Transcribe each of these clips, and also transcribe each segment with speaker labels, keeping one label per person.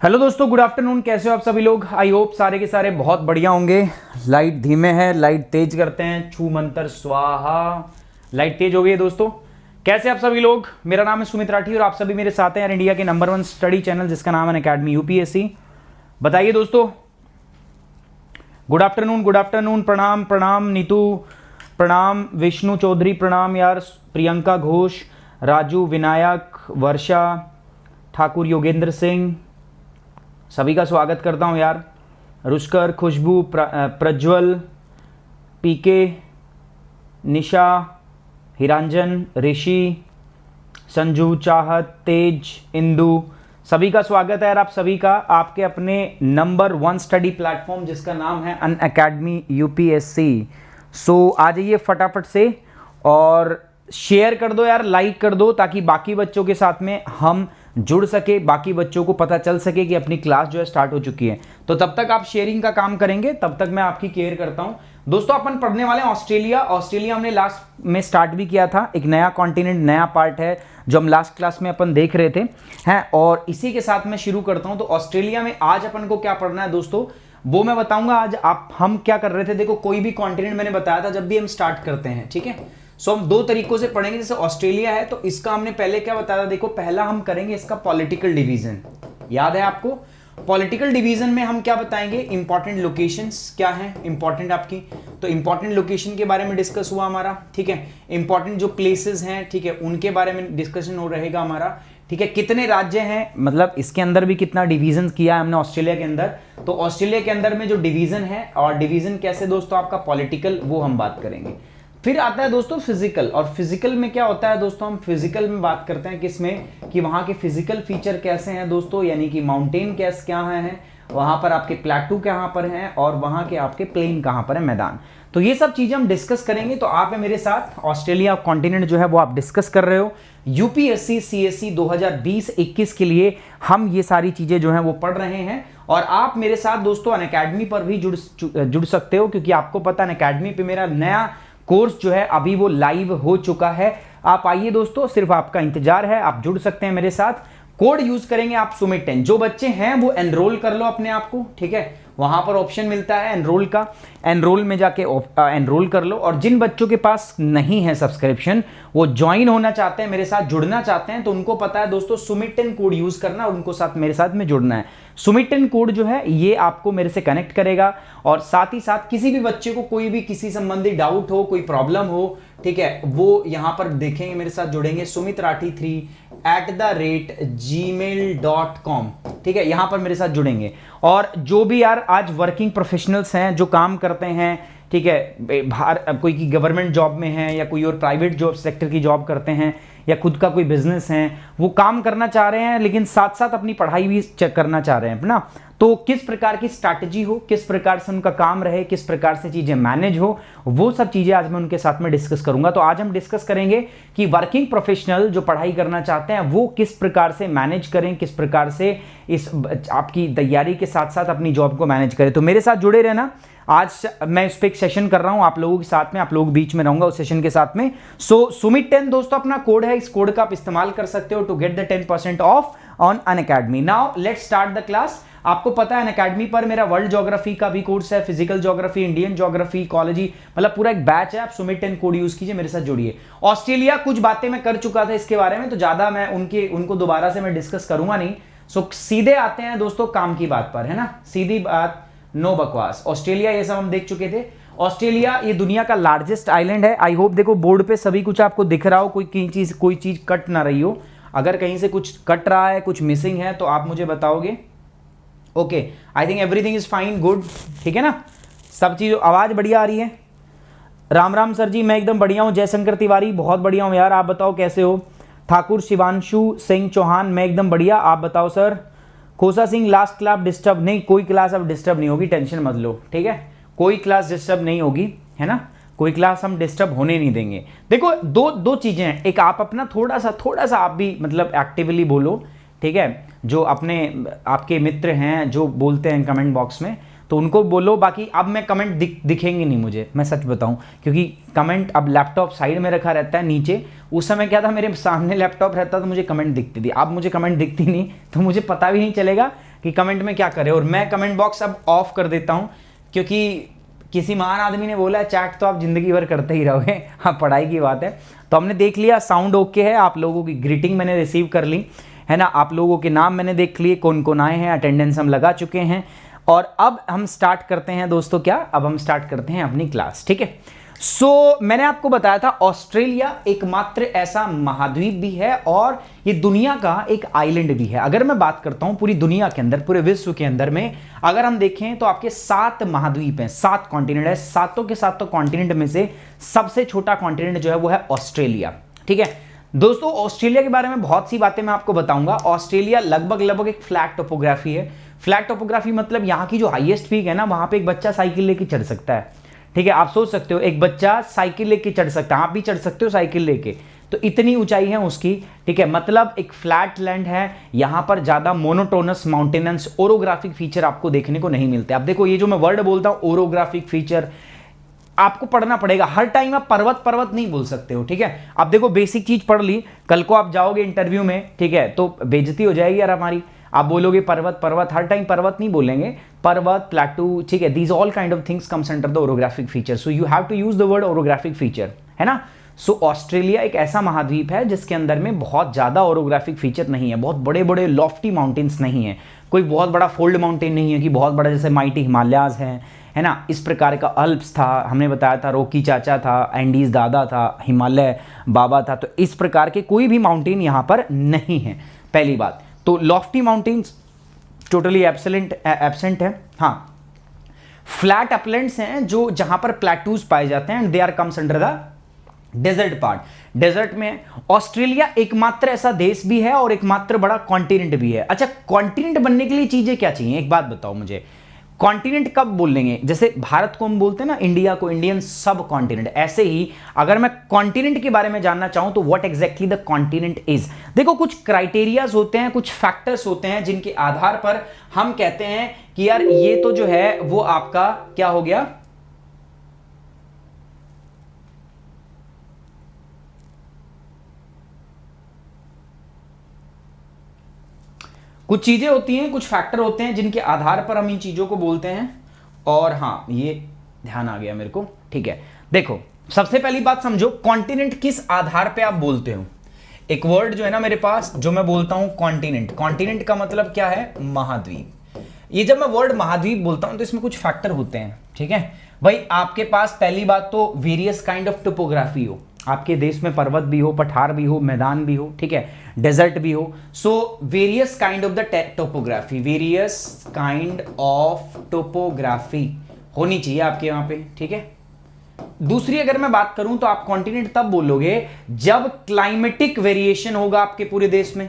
Speaker 1: Hello दोस्तों, good afternoon. कैसे हो आप सभी लोग? आई होप सारे के सारे बहुत बढ़िया होंगे। लाइट धीमे है, लाइट तेज करते हैं। छू मंतर स्वाहा। लाइट तेज हो गई है दोस्तों। कैसे आप सभी लोग? मेरा नाम है सुमित राठी और आप सभी मेरे साथ हैं यार इंडिया के नंबर 1 स्टडी चैनल जिसका नाम है अनअकैडमी यूपीएससी। बताइए दोस्तों। Good afternoon, good afternoon. प्रणाम प्रणाम नीतू, प्रणाम विष्णु चौधरी, प्रणाम यार प्रियंका घोष, राजू, विनायक, वर्षा ठाकुर, योगेंद्र सिंह, सभी का स्वागत करता हूं यार। रुष्कर, खुशबू, प्रज्वल, पीके, निशा, हिरांजन, ऋषि, संजू, चाहत, तेज, इंदु, सभी का स्वागत है यार आप सभी का आपके अपने नंबर 1 स्टडी प्लेटफॉर्म जिसका नाम है अनअकैडमी यूपीएससी। सो आ जाइए फटाफट से और शेयर कर दो यार, लाइक कर दो ताकि बाकी बच्चों के साथ में हम जुड़ सके, बाकी बच्चों को पता चल सके कि अपनी क्लास जो है स्टार्ट हो चुकी है। तो तब तक आप शेयरिंग का काम करेंगे, तब तक मैं आपकी केयर करता हूं। दोस्तों अपन पढ़ने वाले हैं ऑस्ट्रेलिया हमने लास्ट में स्टार्ट भी किया था। एक नया कॉन्टिनेंट, नया पार्ट है जो हम लास्ट क्लास में अपन देख रहे थे हैं, और इसी के साथ मैं शुरू करता हूं। तो ऑस्ट्रेलिया में आज अपन को क्या पढ़ना है दोस्तों वो मैं बताऊंगा। आज हम क्या कर रहे थे, देखो कोई भी कॉन्टिनेंट मैंने बताया था जब भी हम स्टार्ट करते हैं, ठीक है। सो हम 2 तरीकों से पढ़ेंगे। जैसे ऑस्ट्रेलिया है तो इसका हमने पहले क्या बताया था, देखो पहला हम करेंगे इसका पॉलिटिकल डिवीजन। याद है आपको? पॉलिटिकल डिवीजन में हम क्या बताएंगे, इंपॉर्टेंट लोकेशंस क्या हैं इंपॉर्टेंट आपकी, तो इंपॉर्टेंट लोकेशन के बारे में डिस्कस हुआ हमारा, ठीक है। इंपॉर्टेंट जो प्लेसेस हैं, ठीक है, उनके बारे में डिस्कशन हो रहेगा हमारा, ठीक है। कितने राज्य हैं, मतलब इसके अंदर भी कितना डिवीजन किया है हमने ऑस्ट्रेलिया के अंदर। तो ऑस्ट्रेलिया के अंदर में जो डिवीजन है, और डिवीजन कैसे दोस्तों आपका पॉलिटिकल, वो हम बात करेंगे। फिर आता है दोस्तों फिजिकल, और फिजिकल में क्या होता है दोस्तों, हम फिजिकल में बात करते हैं किसमें, कि वहां के फिजिकल फीचर कैसे हैं दोस्तों, यानी कि माउंटेन कैसे क्या है, वहां पर आपके प्लेटू कहां पर हैं, और वहां के आपके प्लेन कहां पर है, मैदान। तो ये सब चीजें हम डिस्कस करेंगे। तो आप है मेरे साथ, ऑस्ट्रेलिया कॉन्टिनेंट जो है वो आप डिस्कस कर रहे हो। यूपीएससी सीएससी 2020-21 के लिए हम ये सारी चीजें जो हैं वो पढ़ रहे हैं, और आप मेरे साथ दोस्तों अनअकैडमी पर भी जुड़ सकते हो, क्योंकि आपको पता है अनअकैडमी पे मेरा नया कोर्स जो है अभी वो लाइव हो चुका है। आप आइए दोस्तों, सिर्फ आपका इंतजार है, आप जुड़ सकते हैं मेरे साथ। कोड यूज करेंगे आप सुमित 10। जो बच्चे हैं वो एनरोल कर लो अपने आप को, ठीक है। वहां पर ऑप्शन मिलता है एनरोल का, एनरोल में जाके एनरोल कर लो। और जिन बच्चों के पास नहीं है सब्सक्रिप्शन, वो ज्वाइन होना चाहते हैं मेरे साथ, जुड़ना चाहते हैं, तो उनको पता है दोस्तों सुमित 10 कोड यूज करना, उनको साथ मेरे साथ में जुड़ना है। सुमित 10 कोड जो है ये आपको मेरे से कनेक्ट करेगा, और साथ ही साथ किसी भी बच्चे को कोई भी किसी संबंधी डाउट हो, कोई प्रॉब्लम हो, ठीक है, वो यहां पर देखेंगे, मेरे साथ जुड़ेंगे sumitrathi3@gmail.com, ठीक है, यहां पर मेरे साथ जुड़ेंगे। और जो भी यार आज वर्किंग प्रोफेशनल्स हैं जो काम करते हैं, ठीक है, बाहर कोई की गवर्नमेंट जॉब में है या कोई और प्राइवेट जॉब सेक्टर की जॉब करते हैं, या खुद का कोई बिजनेस है, वो काम करना चाह रहे हैं लेकिन साथ साथ अपनी पढ़ाई भी चेक करना चाह रहे हैं ना, तो किस प्रकार की स्ट्रैटेजी हो, किस प्रकार से उनका काम रहे, किस प्रकार से चीजें मैनेज हो, वो सब चीजें आज मैं उनके साथ में डिस्कस करूंगा। तो आज हम डिस्कस करेंगे कि वर्किंग प्रोफेशनल जो पढ़ाई करना चाहते हैं वो किस प्रकार से मैनेज करें, किस प्रकार से इस आपकी तैयारी के साथ साथ अपनी जॉब को मैनेज करें। तो मेरे साथ जुड़े रहना। आज मैं इस पे एक सेशन कर रहा हूं आप लोगों के साथ में, आप लोग बीच में रहूंगा उस सेशन के साथ में। सो सुमित 10 दोस्तों अपना कोड है, इस कोड का आप इस्तेमाल कर सकते हो to get the 10% off on Unacademy. Now let's start the class. आपको पता है अनअकैडमी पर मेरा वर्ल्ड ज्योग्राफी का भी कोर्स है, physical geography, Indian geography, ecology, मतलब पूरा एक बैच है। आप सुमित 10 कोड यूज कीजिए, मेरे साथ जुड़िए। ऑस्ट्रेलिया कुछ बातें मैं कर चुका था इसके बारे में, तो ज्यादा मैं उनको दोबारा से मैं डिस्कस करूंगा नहीं। सो सीधे आते हैं दोस्तों काम की बात पर, है ना, सीधी बात, नो बकवास। ऑस्ट्रेलिया ये सब हम देख चुके थे। ऑस्ट्रेलिया ये दुनिया का लार्जेस्ट आइलैंड है। आई होप देखो बोर्ड पे सभी कुछ आपको दिख रहा हो, कोई चीज कट ना रही हो। अगर कहीं से कुछ कट रहा है, कुछ मिसिंग है, तो आप मुझे बताओगे। Okay, I think everything is fine, good, ठीक है ना, सब चीज। आवाज बढ़िया आ रही है? राम राम सर जी, मैं एकदम बढ़िया हूँ। जयशंकर तिवारी, बहुत बढ़िया हूँ यार, आप बताओ कैसे हो? ठाकुर शिवांशु सिंह चौहान, मैं एकदम बढ़िया, आप बताओ सर। खोसा सिंह, लास्ट क्लास डिस्टर्ब नहीं, कोई क्लास अब डिस्टर्ब नहीं होगी, टेंशन मत लो, ठीक है, कोई क्लास डिस्टर्ब नहीं होगी, है ना, कोई क्लास हम डिस्टर्ब होने नहीं देंगे। देखो दो चीजें हैं, एक आप अपना थोड़ा सा आप भी मतलब एक्टिवली बोलो, ठीक है, जो अपने आपके मित्र हैं जो बोलते हैं कमेंट बॉक्स में, तो उनको बोलो। बाकी अब मैं कमेंट दिखेंगे नहीं मुझे, मैं सच बताऊं, क्योंकि कमेंट अब लैपटॉप साइड में रखा रहता है नीचे। उस समय क्या था, मेरे सामने लैपटॉप रहता तो मुझे कमेंट दिखती थी, अब मुझे कमेंट दिखती नहीं, तो मुझे पता भी नहीं चलेगा कि कमेंट में क्या करे। और मैं कमेंट बॉक्स अब ऑफ कर देता हूँ, क्योंकि किसी महान आदमी ने बोला चैट तो आप जिंदगी भर करते ही रहोगे। हाँ, पढ़ाई की बात है। तो हमने देख लिया साउंड ओके है, आप लोगों की ग्रीटिंग मैंने रिसीव कर ली है ना, आप लोगों के नाम मैंने देख लिए, कौन कौन आए हैं, अटेंडेंस हम लगा चुके हैं। और अब हम स्टार्ट करते हैं दोस्तों, क्या अब हम स्टार्ट करते हैं अपनी क्लास, ठीक है। मैंने आपको बताया था ऑस्ट्रेलिया एकमात्र ऐसा महाद्वीप भी है और ये दुनिया का एक आइलैंड भी है। अगर मैं बात करता हूं पूरी दुनिया के अंदर, पूरे विश्व के अंदर में अगर हम देखें तो आपके 7 महाद्वीप हैं, 7 कॉन्टिनेंट है। सातों के सातों कॉन्टिनेंट में से सबसे छोटा कॉन्टिनेंट जो है वो है ऑस्ट्रेलिया, ठीक है दोस्तों। ऑस्ट्रेलिया के बारे में बहुत सी बातें मैं आपको बताऊंगा। ऑस्ट्रेलिया लगभग एक फ्लैट टोपोग्राफी है। फ्लैट टोपोग्राफी मतलब यहाँ की जो हाईएस्ट पीक है ना, वहां पे एक बच्चा साइकिल लेके चढ़ सकता है, ठीक है। आप सोच सकते हो एक बच्चा साइकिल लेके चढ़ सकता है, आप भी चढ़ सकते हो साइकिल लेके, तो इतनी ऊंचाई है उसकी, ठीक है। मतलब एक फ्लैट लैंड है, यहां पर ज्यादा मोनोटोनस माउंटेनेंस ओरोग्राफिक फीचर आपको देखने को नहीं मिलते। आप देखो ये जो मैं वर्ड बोलता हूं ओरोग्राफिक फीचर, आपको पढ़ना पड़ेगा हर टाइम। आप पर्वत नहीं बोल सकते हो, ठीक है। अब देखो बेसिक चीज पढ़ ली, कल को आप जाओगे इंटरव्यू में, ठीक है, तो बेइज्जती हो जाएगी यार हमारी। आप बोलोगे पर्वत, हर टाइम पर्वत नहीं बोलेंगे, पर्वत, प्लेटू, ठीक है। These all kind of things comes under the orographic feature, so you have to use the word orographic feature, है ना। सो ऑस्ट्रेलिया एक ऐसा महाद्वीप है जिसके अंदर में बहुत ज्यादा ओरोग्राफिक फीचर नहीं है, बहुत बड़े बड़े लॉफ्टी माउंटेन्स नहीं है, कोई बहुत बड़ा फोल्ड माउंटेन नहीं है कि बहुत बड़ा जैसे माइटी हिमालयाज है ना, इस प्रकार का। अल्प्स था, हमने बताया था, रॉकी चाचा था, एंडीज दादा था, हिमालय बाबा था, तो इस प्रकार के कोई भी माउंटेन यहाँ पर नहीं है, पहली बात। तो लॉफ्टी माउंटेन्स टोटली एब्सेंट है। हाँ, फ्लैट अपलैंड्स हैं जो जहां पर प्लेटूज पाए जाते हैं, and they are comes under the desert part. Desert में ऑस्ट्रेलिया एकमात्र ऐसा देश भी है और एकमात्र बड़ा कॉन्टिनेंट भी है। अच्छा, कॉन्टिनेंट बनने के लिए चीजें क्या चाहिए, एक बात बताओ मुझे। कॉन्टिनेंट कब बोलेंगे, जैसे भारत को हम बोलते हैं ना, इंडिया को इंडियन सब कॉन्टिनेंट, ऐसे ही अगर मैं कॉन्टिनेंट के बारे में जानना चाहूं तो what exactly the continent is. देखो कुछ क्राइटेरियाज होते हैं, कुछ फैक्टर्स होते हैं जिनके आधार पर हम कहते हैं कि यार ये तो जो है वो आपका क्या हो गया, कुछ चीजें होती हैं, कुछ फैक्टर होते हैं जिनके आधार पर हम इन चीजों को बोलते हैं। और हाँ, ये ध्यान आ गया मेरे को, ठीक है। देखो सबसे पहली बात समझो, कॉन्टिनेंट किस आधार पे आप बोलते हो। एक वर्ड जो है ना मेरे पास, जो मैं बोलता हूं कॉन्टिनेंट, कॉन्टिनेंट का मतलब क्या है, महाद्वीप। ये जब मैं वर्ड महाद्वीप बोलता हूं तो इसमें कुछ फैक्टर होते हैं, ठीक है भाई। आपके पास पहली बात तो वेरियस काइंड ऑफ टोपोग्राफी हो, आपके देश में पर्वत भी हो, पठार भी हो, मैदान भी हो, ठीक है, डेजर्ट भी हो। So various kind of the topography, various kind of topography होनी चाहिए आपके वहां पे, ठीक है। दूसरी अगर मैं बात करूं तो आप कॉन्टिनेंट तब बोलोगे जब क्लाइमेटिक वेरिएशन होगा आपके पूरे देश में,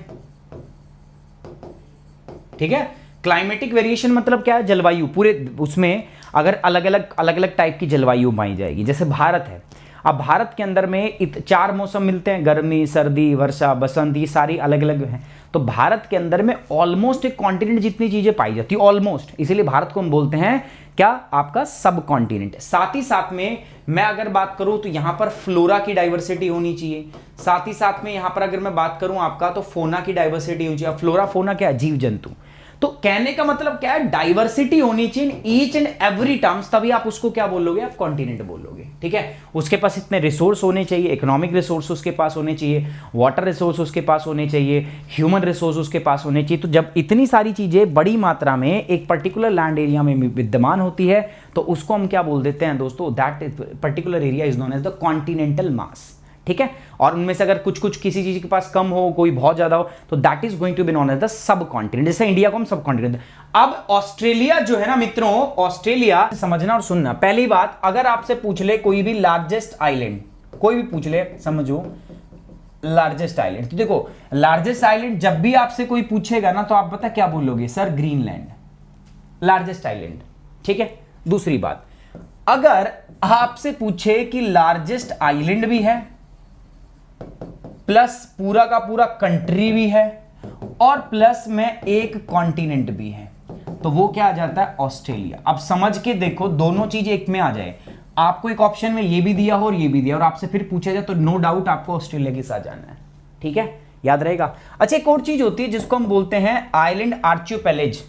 Speaker 1: ठीक है। क्लाइमेटिक वेरिएशन मतलब क्या है, जलवायु, पूरे उसमें अगर अलग अलग टाइप की जलवायु पाई जाएगी। जैसे भारत है, अब भारत के अंदर में 4 मौसम मिलते हैं, गर्मी, सर्दी, वर्षा, बसंत, ये सारी अलग अलग हैं। तो भारत के अंदर में ऑलमोस्ट एक कॉन्टिनेंट जितनी चीजें पाई जाती है, ऑलमोस्ट, इसीलिए भारत को हम बोलते हैं क्या, आपका सब कॉन्टिनेंट। साथ ही साथ में मैं अगर बात करूं तो यहां पर फ्लोरा की डाइवर्सिटी होनी चाहिए। साथ ही साथ में यहां पर अगर मैं बात करूं आपका, तो फोना की डाइवर्सिटी होनी चाहिए। फ्लोरा फोना क्या है, जीव जंतु। तो कहने का मतलब क्या है, डाइवर्सिटी होनी चाहिए ईच एंड एवरी टर्म्स, तभी आप उसको क्या बोलोगे, आप कॉन्टिनेंट बोलोगे, ठीक है। उसके पास इतने रिसोर्स होने चाहिए, इकोनॉमिक रिसोर्स उसके पास होने चाहिए, वाटर रिसोर्स उसके पास होने चाहिए, ह्यूमन रिसोर्स उसके पास होने चाहिए। तो जब इतनी सारी चीजें बड़ी मात्रा में एक पर्टिकुलर लैंड एरिया में विद्यमान होती है तो उसको हम क्या बोल देते हैं दोस्तों, that particular area is known as the continental mass, ठीक है। और उनमें से अगर कुछ कुछ किसी चीज के पास कम हो, कोई बहुत ज्यादा हो, तो that is going to be known as the subcontinent. जैसे इंडिया को हम सब कॉन्टिनेंट। अब ऑस्ट्रेलिया जो है ना मित्रों, ऑस्ट्रेलिया समझना और सुनना। पहली बात, अगर आपसे पूछ ले कोई भी लार्जेस्ट आइलैंड, कोई भी पूछ ले, समझो लार्जेस्ट आइलैंड, तो देखो लार्जेस्ट आइलैंड जब भी आपसे कोई पूछेगा ना तो आप पता क्या बोलोगे, सर ग्रीनलैंड, लार्जेस्ट आइलैंड, ठीक है। दूसरी बात, अगर आपसे पूछे कि लार्जेस्ट आइलैंड भी है प्लस पूरा का पूरा कंट्री भी है और प्लस में एक कॉन्टिनेंट भी है, तो वो क्या आ जाता है, ऑस्ट्रेलिया। अब समझ के देखो, दोनों चीज एक में आ जाए, आपको एक ऑप्शन में ये भी दिया हो और ये भी दिया और आपसे फिर पूछा जाए तो नो डाउट आपको ऑस्ट्रेलिया के साथ जाना है। ठीक है, याद रहेगा। अच्छा, एक और चीज होती है जिसको हम बोलते हैं आइलैंड आर्चियोपेलेज।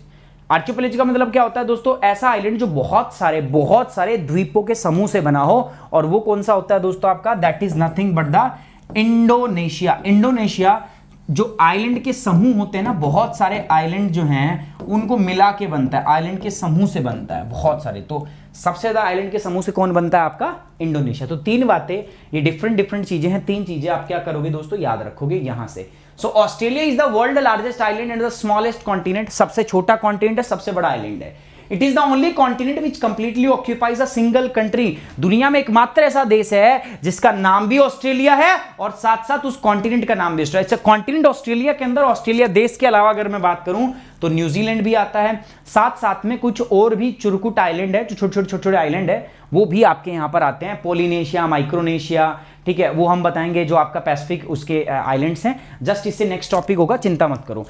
Speaker 1: आर्चियोपेलेज का मतलब क्या होता है दोस्तों, ऐसा आइलैंड जो बहुत सारे द्वीपों के समूह से बना हो, और वो कौन सा होता है दोस्तों आपका, that is nothing but the Indonesia. Indonesia जो आइलैंड के समूह होते हैं ना, बहुत सारे आइलैंड जो हैं उनको मिला के बनता है, आइलैंड के समूह से बनता है बहुत सारे। तो सबसे ज्यादा आइलैंड के समूह से कौन बनता है आपका, इंडोनेशिया। तो तीन बातें, ये डिफरेंट चीजें हैं, तीन चीजें आप क्या करोगे दोस्तों, याद रखोगे यहां से। So Australia is the world largest island and the smallest continent. सबसे छोटा कॉन्टिनेंट है, सबसे बड़ा आइलैंड है। It is the only continent which completely occupies a single country. दुनिया में एकमात्र ऐसा देश है जिसका नाम भी ऑस्ट्रेलिया है और साथ साथ उस कॉन्टिनेंट का नाम भी ऑस्ट्रेलिया। अच्छा, कॉन्टिनेंट ऑस्ट्रेलिया के अंदर, ऑस्ट्रेलिया देश के अलावा अगर मैं बात करूं तो न्यूजीलैंड भी आता है, साथ साथ में कुछ और भी चुरकुट आइलैंड है, जो छोटे आइलैंड है वो भी आपके यहां पर आते हैं, पोलिनेशिया, माइक्रोनेशिया। ठीक है, वो हम बताएंगे जो आपका पैसिफिक उसके आइलैंड्स हैं। जस्ट इससे नेक्स्ट टॉपिक होगा, चिंता मत करो।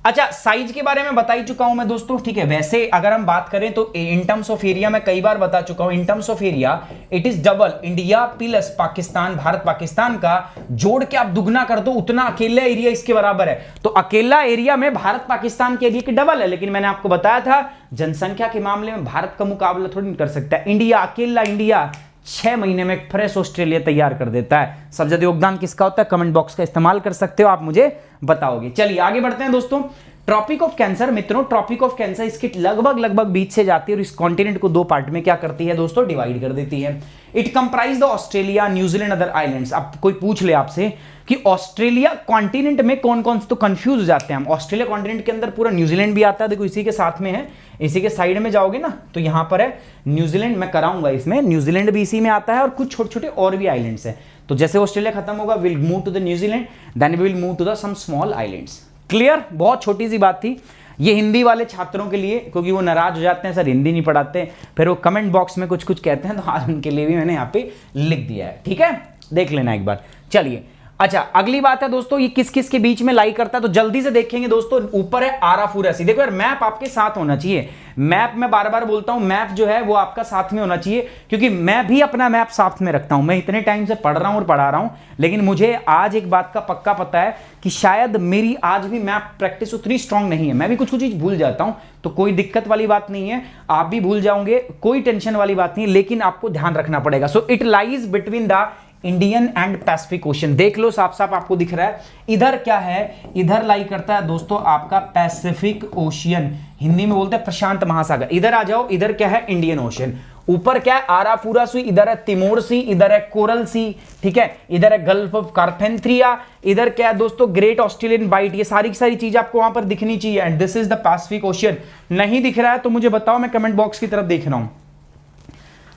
Speaker 1: अच्छा, साइज के बारे में बता ही चुका हूं मैं दोस्तों। ठीक है, वैसे अगर हम बात करें तो इन टर्म्स ऑफ एरिया मैं कई बार बता चुका हूं, in terms of area it is double India plus Pakistan, Bharat Pakistan का जोड़ के आप दुगना कर दो, उतना अकेला एरिया इसके बराबर है। तो अकेला एरिया में भारत पाकिस्तान के एरिया के डबल है, लेकिन मैंने आपको बताया था जनसंख्या के मामले में भारत का मुकाबला थोड़ी नहीं कर सकता। इंडिया, अकेला इंडिया 6 महीने में एक फ्रेश ऑस्ट्रेलिया तैयार कर देता है। सबसे ज्यादा योगदान किसका होता है, कमेंट बॉक्स का इस्तेमाल कर सकते हो, आप मुझे बताओगे। चलिए आगे बढ़ते हैं दोस्तों। ट्रॉपिक ऑफ कैंसर, मित्रों ट्रॉपिक ऑफ कैंसर इसकी लगभग बीच से जाती है और इस कॉन्टिनेंट को दो पार्ट में क्या करती है दोस्तों, डिवाइड कर देती है। It comprise the Australia, New Zealand, other islands. अब कोई पूछ ले आपसे कि ऑस्ट्रेलिया कॉन्टिनेंट में कौन कौन से, तो कंफ्यूज हो जाते हैं हम। ऑस्ट्रेलिया कॉन्टिनेंट के अंदर पूरा न्यूजीलैंड भी आता है, देखो इसी के साथ में है, इसी के साइड में जाओगे ना तो यहां पर है न्यूजीलैंड, मैं कराऊंगा इसमें, न्यूजीलैंड भी इसी में आता है और कुछ छोटे छोटे और भी आइलैंड्स हैं। तो जैसे ऑस्ट्रेलिया खत्म होगा, will move to the New Zealand, then we will move to the some small islands. Clear, बहुत छोटी सी बात थी ये हिंदी वाले छात्रों के लिए, क्योंकि वो नाराज हो जाते हैं सर हिंदी नहीं पढ़ाते, फिर वो कमेंट बॉक्स में कुछ कहते हैं, तो आज उनके लिए भी मैंने यहाँ पे लिख दिया है। ठीक है, देख लेना एक बार। चलिए, अच्छा अगली बात है दोस्तों, ये किस किस के बीच में लाई करता है, तो जल्दी से देखेंगे दोस्तों। ऊपर है आराफुरासी, देखो यार मैप आपके साथ होना चाहिए। मैप मैं बार बार बोलता हूं, मैप जो है वो आपका साथ में होना चाहिए, क्योंकि मैं भी अपना मैप साथ में रखता हूं। मैं इतने टाइम से पढ़ रहा हूं और पढ़ा रहा हूं, लेकिन मुझे आज एक बात का पक्का पता है कि शायद मेरी आज भी मैप प्रैक्टिस उतनी स्ट्रांग नहीं है, मैं भी कुछ चीज भूल जाता हूं। तो कोई दिक्कत वाली बात नहीं है, आप भी भूल जाओगे, कोई टेंशन वाली बात नहीं है, लेकिन आपको ध्यान रखना पड़ेगा। So it lies between the Indian and Pacific ocean. देख लो साफ साफ आपको दिख रहा है, इधर क्या है, इधर लाई करता है दोस्तों आपका पैसिफिक ओशियन, हिंदी में बोलते हैं प्रशांत महासागर। इधर आ जाओ, इधर क्या है, इंडियन ओशन। ऊपर क्या है, आराफुरा सी, इधर है तिमोर सी, इधर है कोरल सी, ठीक है, इधर है गल्फ ऑफ कारपेंथ्रिया, इधर क्या है दोस्तों, ग्रेट ऑस्ट्रेलियन बाइट। ये सारी की सारी चीज आपको वहां पर दिखनी चाहिए, and this is the Pacific ocean. नहीं दिख रहा है तो मुझे बताओ, मैं कमेंट बॉक्स की तरफ देख रहा हूं,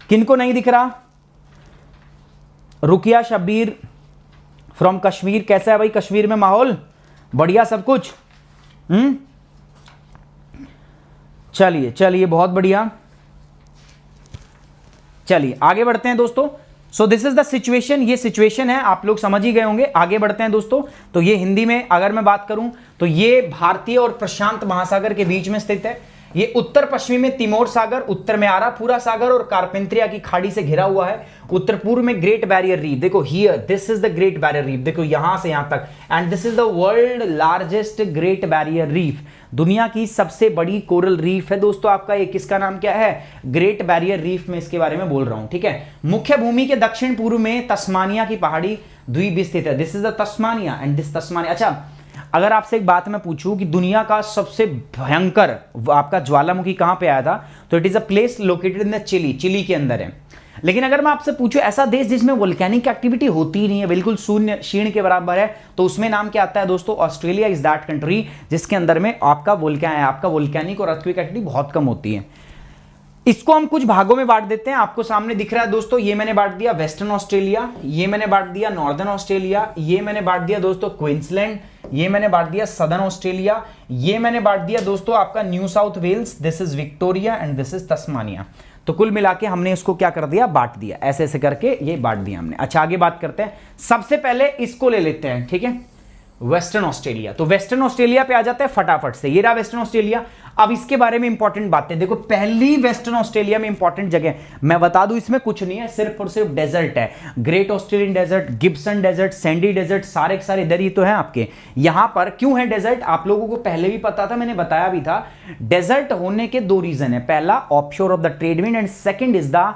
Speaker 1: किनको नहीं दिख रहा। रुकिया शब्बीर फ्रॉम कश्मीर, कैसा है भाई कश्मीर में माहौल, बढ़िया सब कुछ। चलिए चलिए, बहुत बढ़िया। चलिए आगे बढ़ते हैं दोस्तों। सो दिस इज द सिचुएशन, ये सिचुएशन है, आप लोग समझ ही गए होंगे। आगे बढ़ते हैं दोस्तों। तो ये हिंदी में अगर मैं बात करूं तो ये भारतीय और प्रशांत महासागर के बीच में स्थित है। ये उत्तर पश्चिमी में तिमोर सागर, उत्तर में आराफुरा सागर और कारपेंथ्रिया की खाड़ी से घिरा हुआ है। उत्तर पूर्व में ग्रेट बैरियर रीफ, देखो here this is the great barrier reef, देखो यहां से यहां तक, and this is the world largest great barrier reef. दुनिया की सबसे बड़ी कोरल रीफ है दोस्तों आपका ये, किसका नाम क्या है, ग्रेट बैरियर रीफ में इसके बारे में बोल रहा हूं। ठीक है, मुख्य भूमि के दक्षिण पूर्व में तस्मानिया की पहाड़ी द्वीप स्थित है, this is the Tasmania and this Tasmania. अच्छा, अगर आपसे एक बात मैं पूछूं कि दुनिया का सबसे भयंकर आपका ज्वालामुखी कहां पे आया था, तो it is a place located in the Chile, Chile के अंदर है। लेकिन अगर मैं आपसे पूछूं ऐसा देश जिसमें वोल्केनिक एक्टिविटी होती ही नहीं है, बिल्कुल शून्य, क्षीण के बराबर है, तो उसमें नाम क्या आता है दोस्तों, ऑस्ट्रेलिया इज दैट कंट्री जिसके अंदर में आपका वोल्केनिक और अर्थक्वेक एक्टिविटी बहुत कम होती है। इसको हम कुछ भागों में बांट देते हैं, आपको सामने दिख रहा है दोस्तों, ये मैंने बांट दिया वेस्टर्न ऑस्ट्रेलिया, ये मैंने बांट दिया नॉर्दर्न ऑस्ट्रेलिया, ये मैंने बांट दिया दोस्तों क्वींसलैंड, ये मैंने बांट दिया सदर्न ऑस्ट्रेलिया, ये मैंने बांट दिया दोस्तों आपका New South Wales, this is Victoria and this is Tasmania. तो कुल मिला के हमने इसको क्या कर दिया, बांट दिया, ऐसे ऐसे करके ये बांट दिया हमने। अच्छा आगे बात करते हैं, सबसे पहले इसको ले लेते हैं। ठीक है, वेस्टर्न ऑस्ट्रेलिया। तो वेस्टर्न ऑस्ट्रेलिया पे आ जाता है फटाफट से, ये रहा वेस्टर्न ऑस्ट्रेलिया। अब इसके बारे में इंपॉर्टेंट बातें देखो, पहली वेस्टर्न ऑस्ट्रेलिया में इंपॉर्टेंट जगह मैं बता दूं, इसमें कुछ नहीं है, सिर्फ और सिर्फ डेजर्ट है। Great Australian Desert, Gibson Desert, Sandy Desert, सारे के सारे इधर ही तो है आपके। यहां पर क्यों है डेजर्ट, आप लोगों को पहले भी पता था, मैंने बताया भी था। डेजर्ट होने के दो रीजन है, पहला offshore of the trade wind and second is the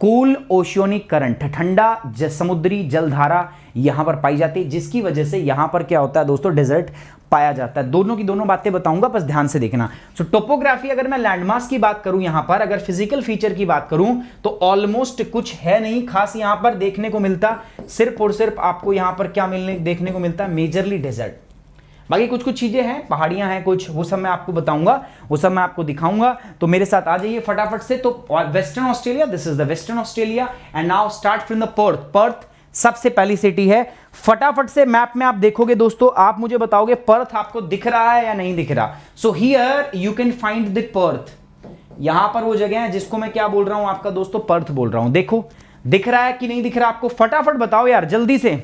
Speaker 1: cool oceanic current, ठंडा समुद्री जलधारा यहां पर पाई जाती है, जिसकी वजह से यहां पर क्या होता है दोस्तों, डेजर्ट पाया जाता है। दोनों की दोनों बातें बताऊंगा, बस ध्यान से देखना। सो टोपोग्राफी, अगर मैं लैंडमार्क्स की बात करूं यहां पर, अगर फिजिकल फीचर की बात करूं तो ऑलमोस्ट कुछ है नहीं खास यहां पर देखने को मिलता, सिर्फ और सिर्फ आपको यहां पर क्या देखने को मिलता है, मेजरली डेजर्ट। बाकी कुछ कुछ चीजें हैं, पहाड़ियां हैं कुछ, वो सब मैं आपको बताऊंगा, वो सब मैं आपको दिखाऊंगा। तो मेरे साथ आ जाइए फटाफट से। तो western Australia, this is the Western Australia and now start from the path. Perth सबसे पहली सिटी है। फटाफट से मैप में आप देखोगे दोस्तों, आप मुझे बताओगे पर्थ आपको दिख रहा है या नहीं दिख रहा। So here you can find the path, यहां पर वो जगह है जिसको मैं क्या बोल रहा हूं आपका दोस्तों, पर्थ बोल रहा हूं। देखो दिख रहा है कि नहीं दिख रहा आपको, फटाफट बताओ यार जल्दी से।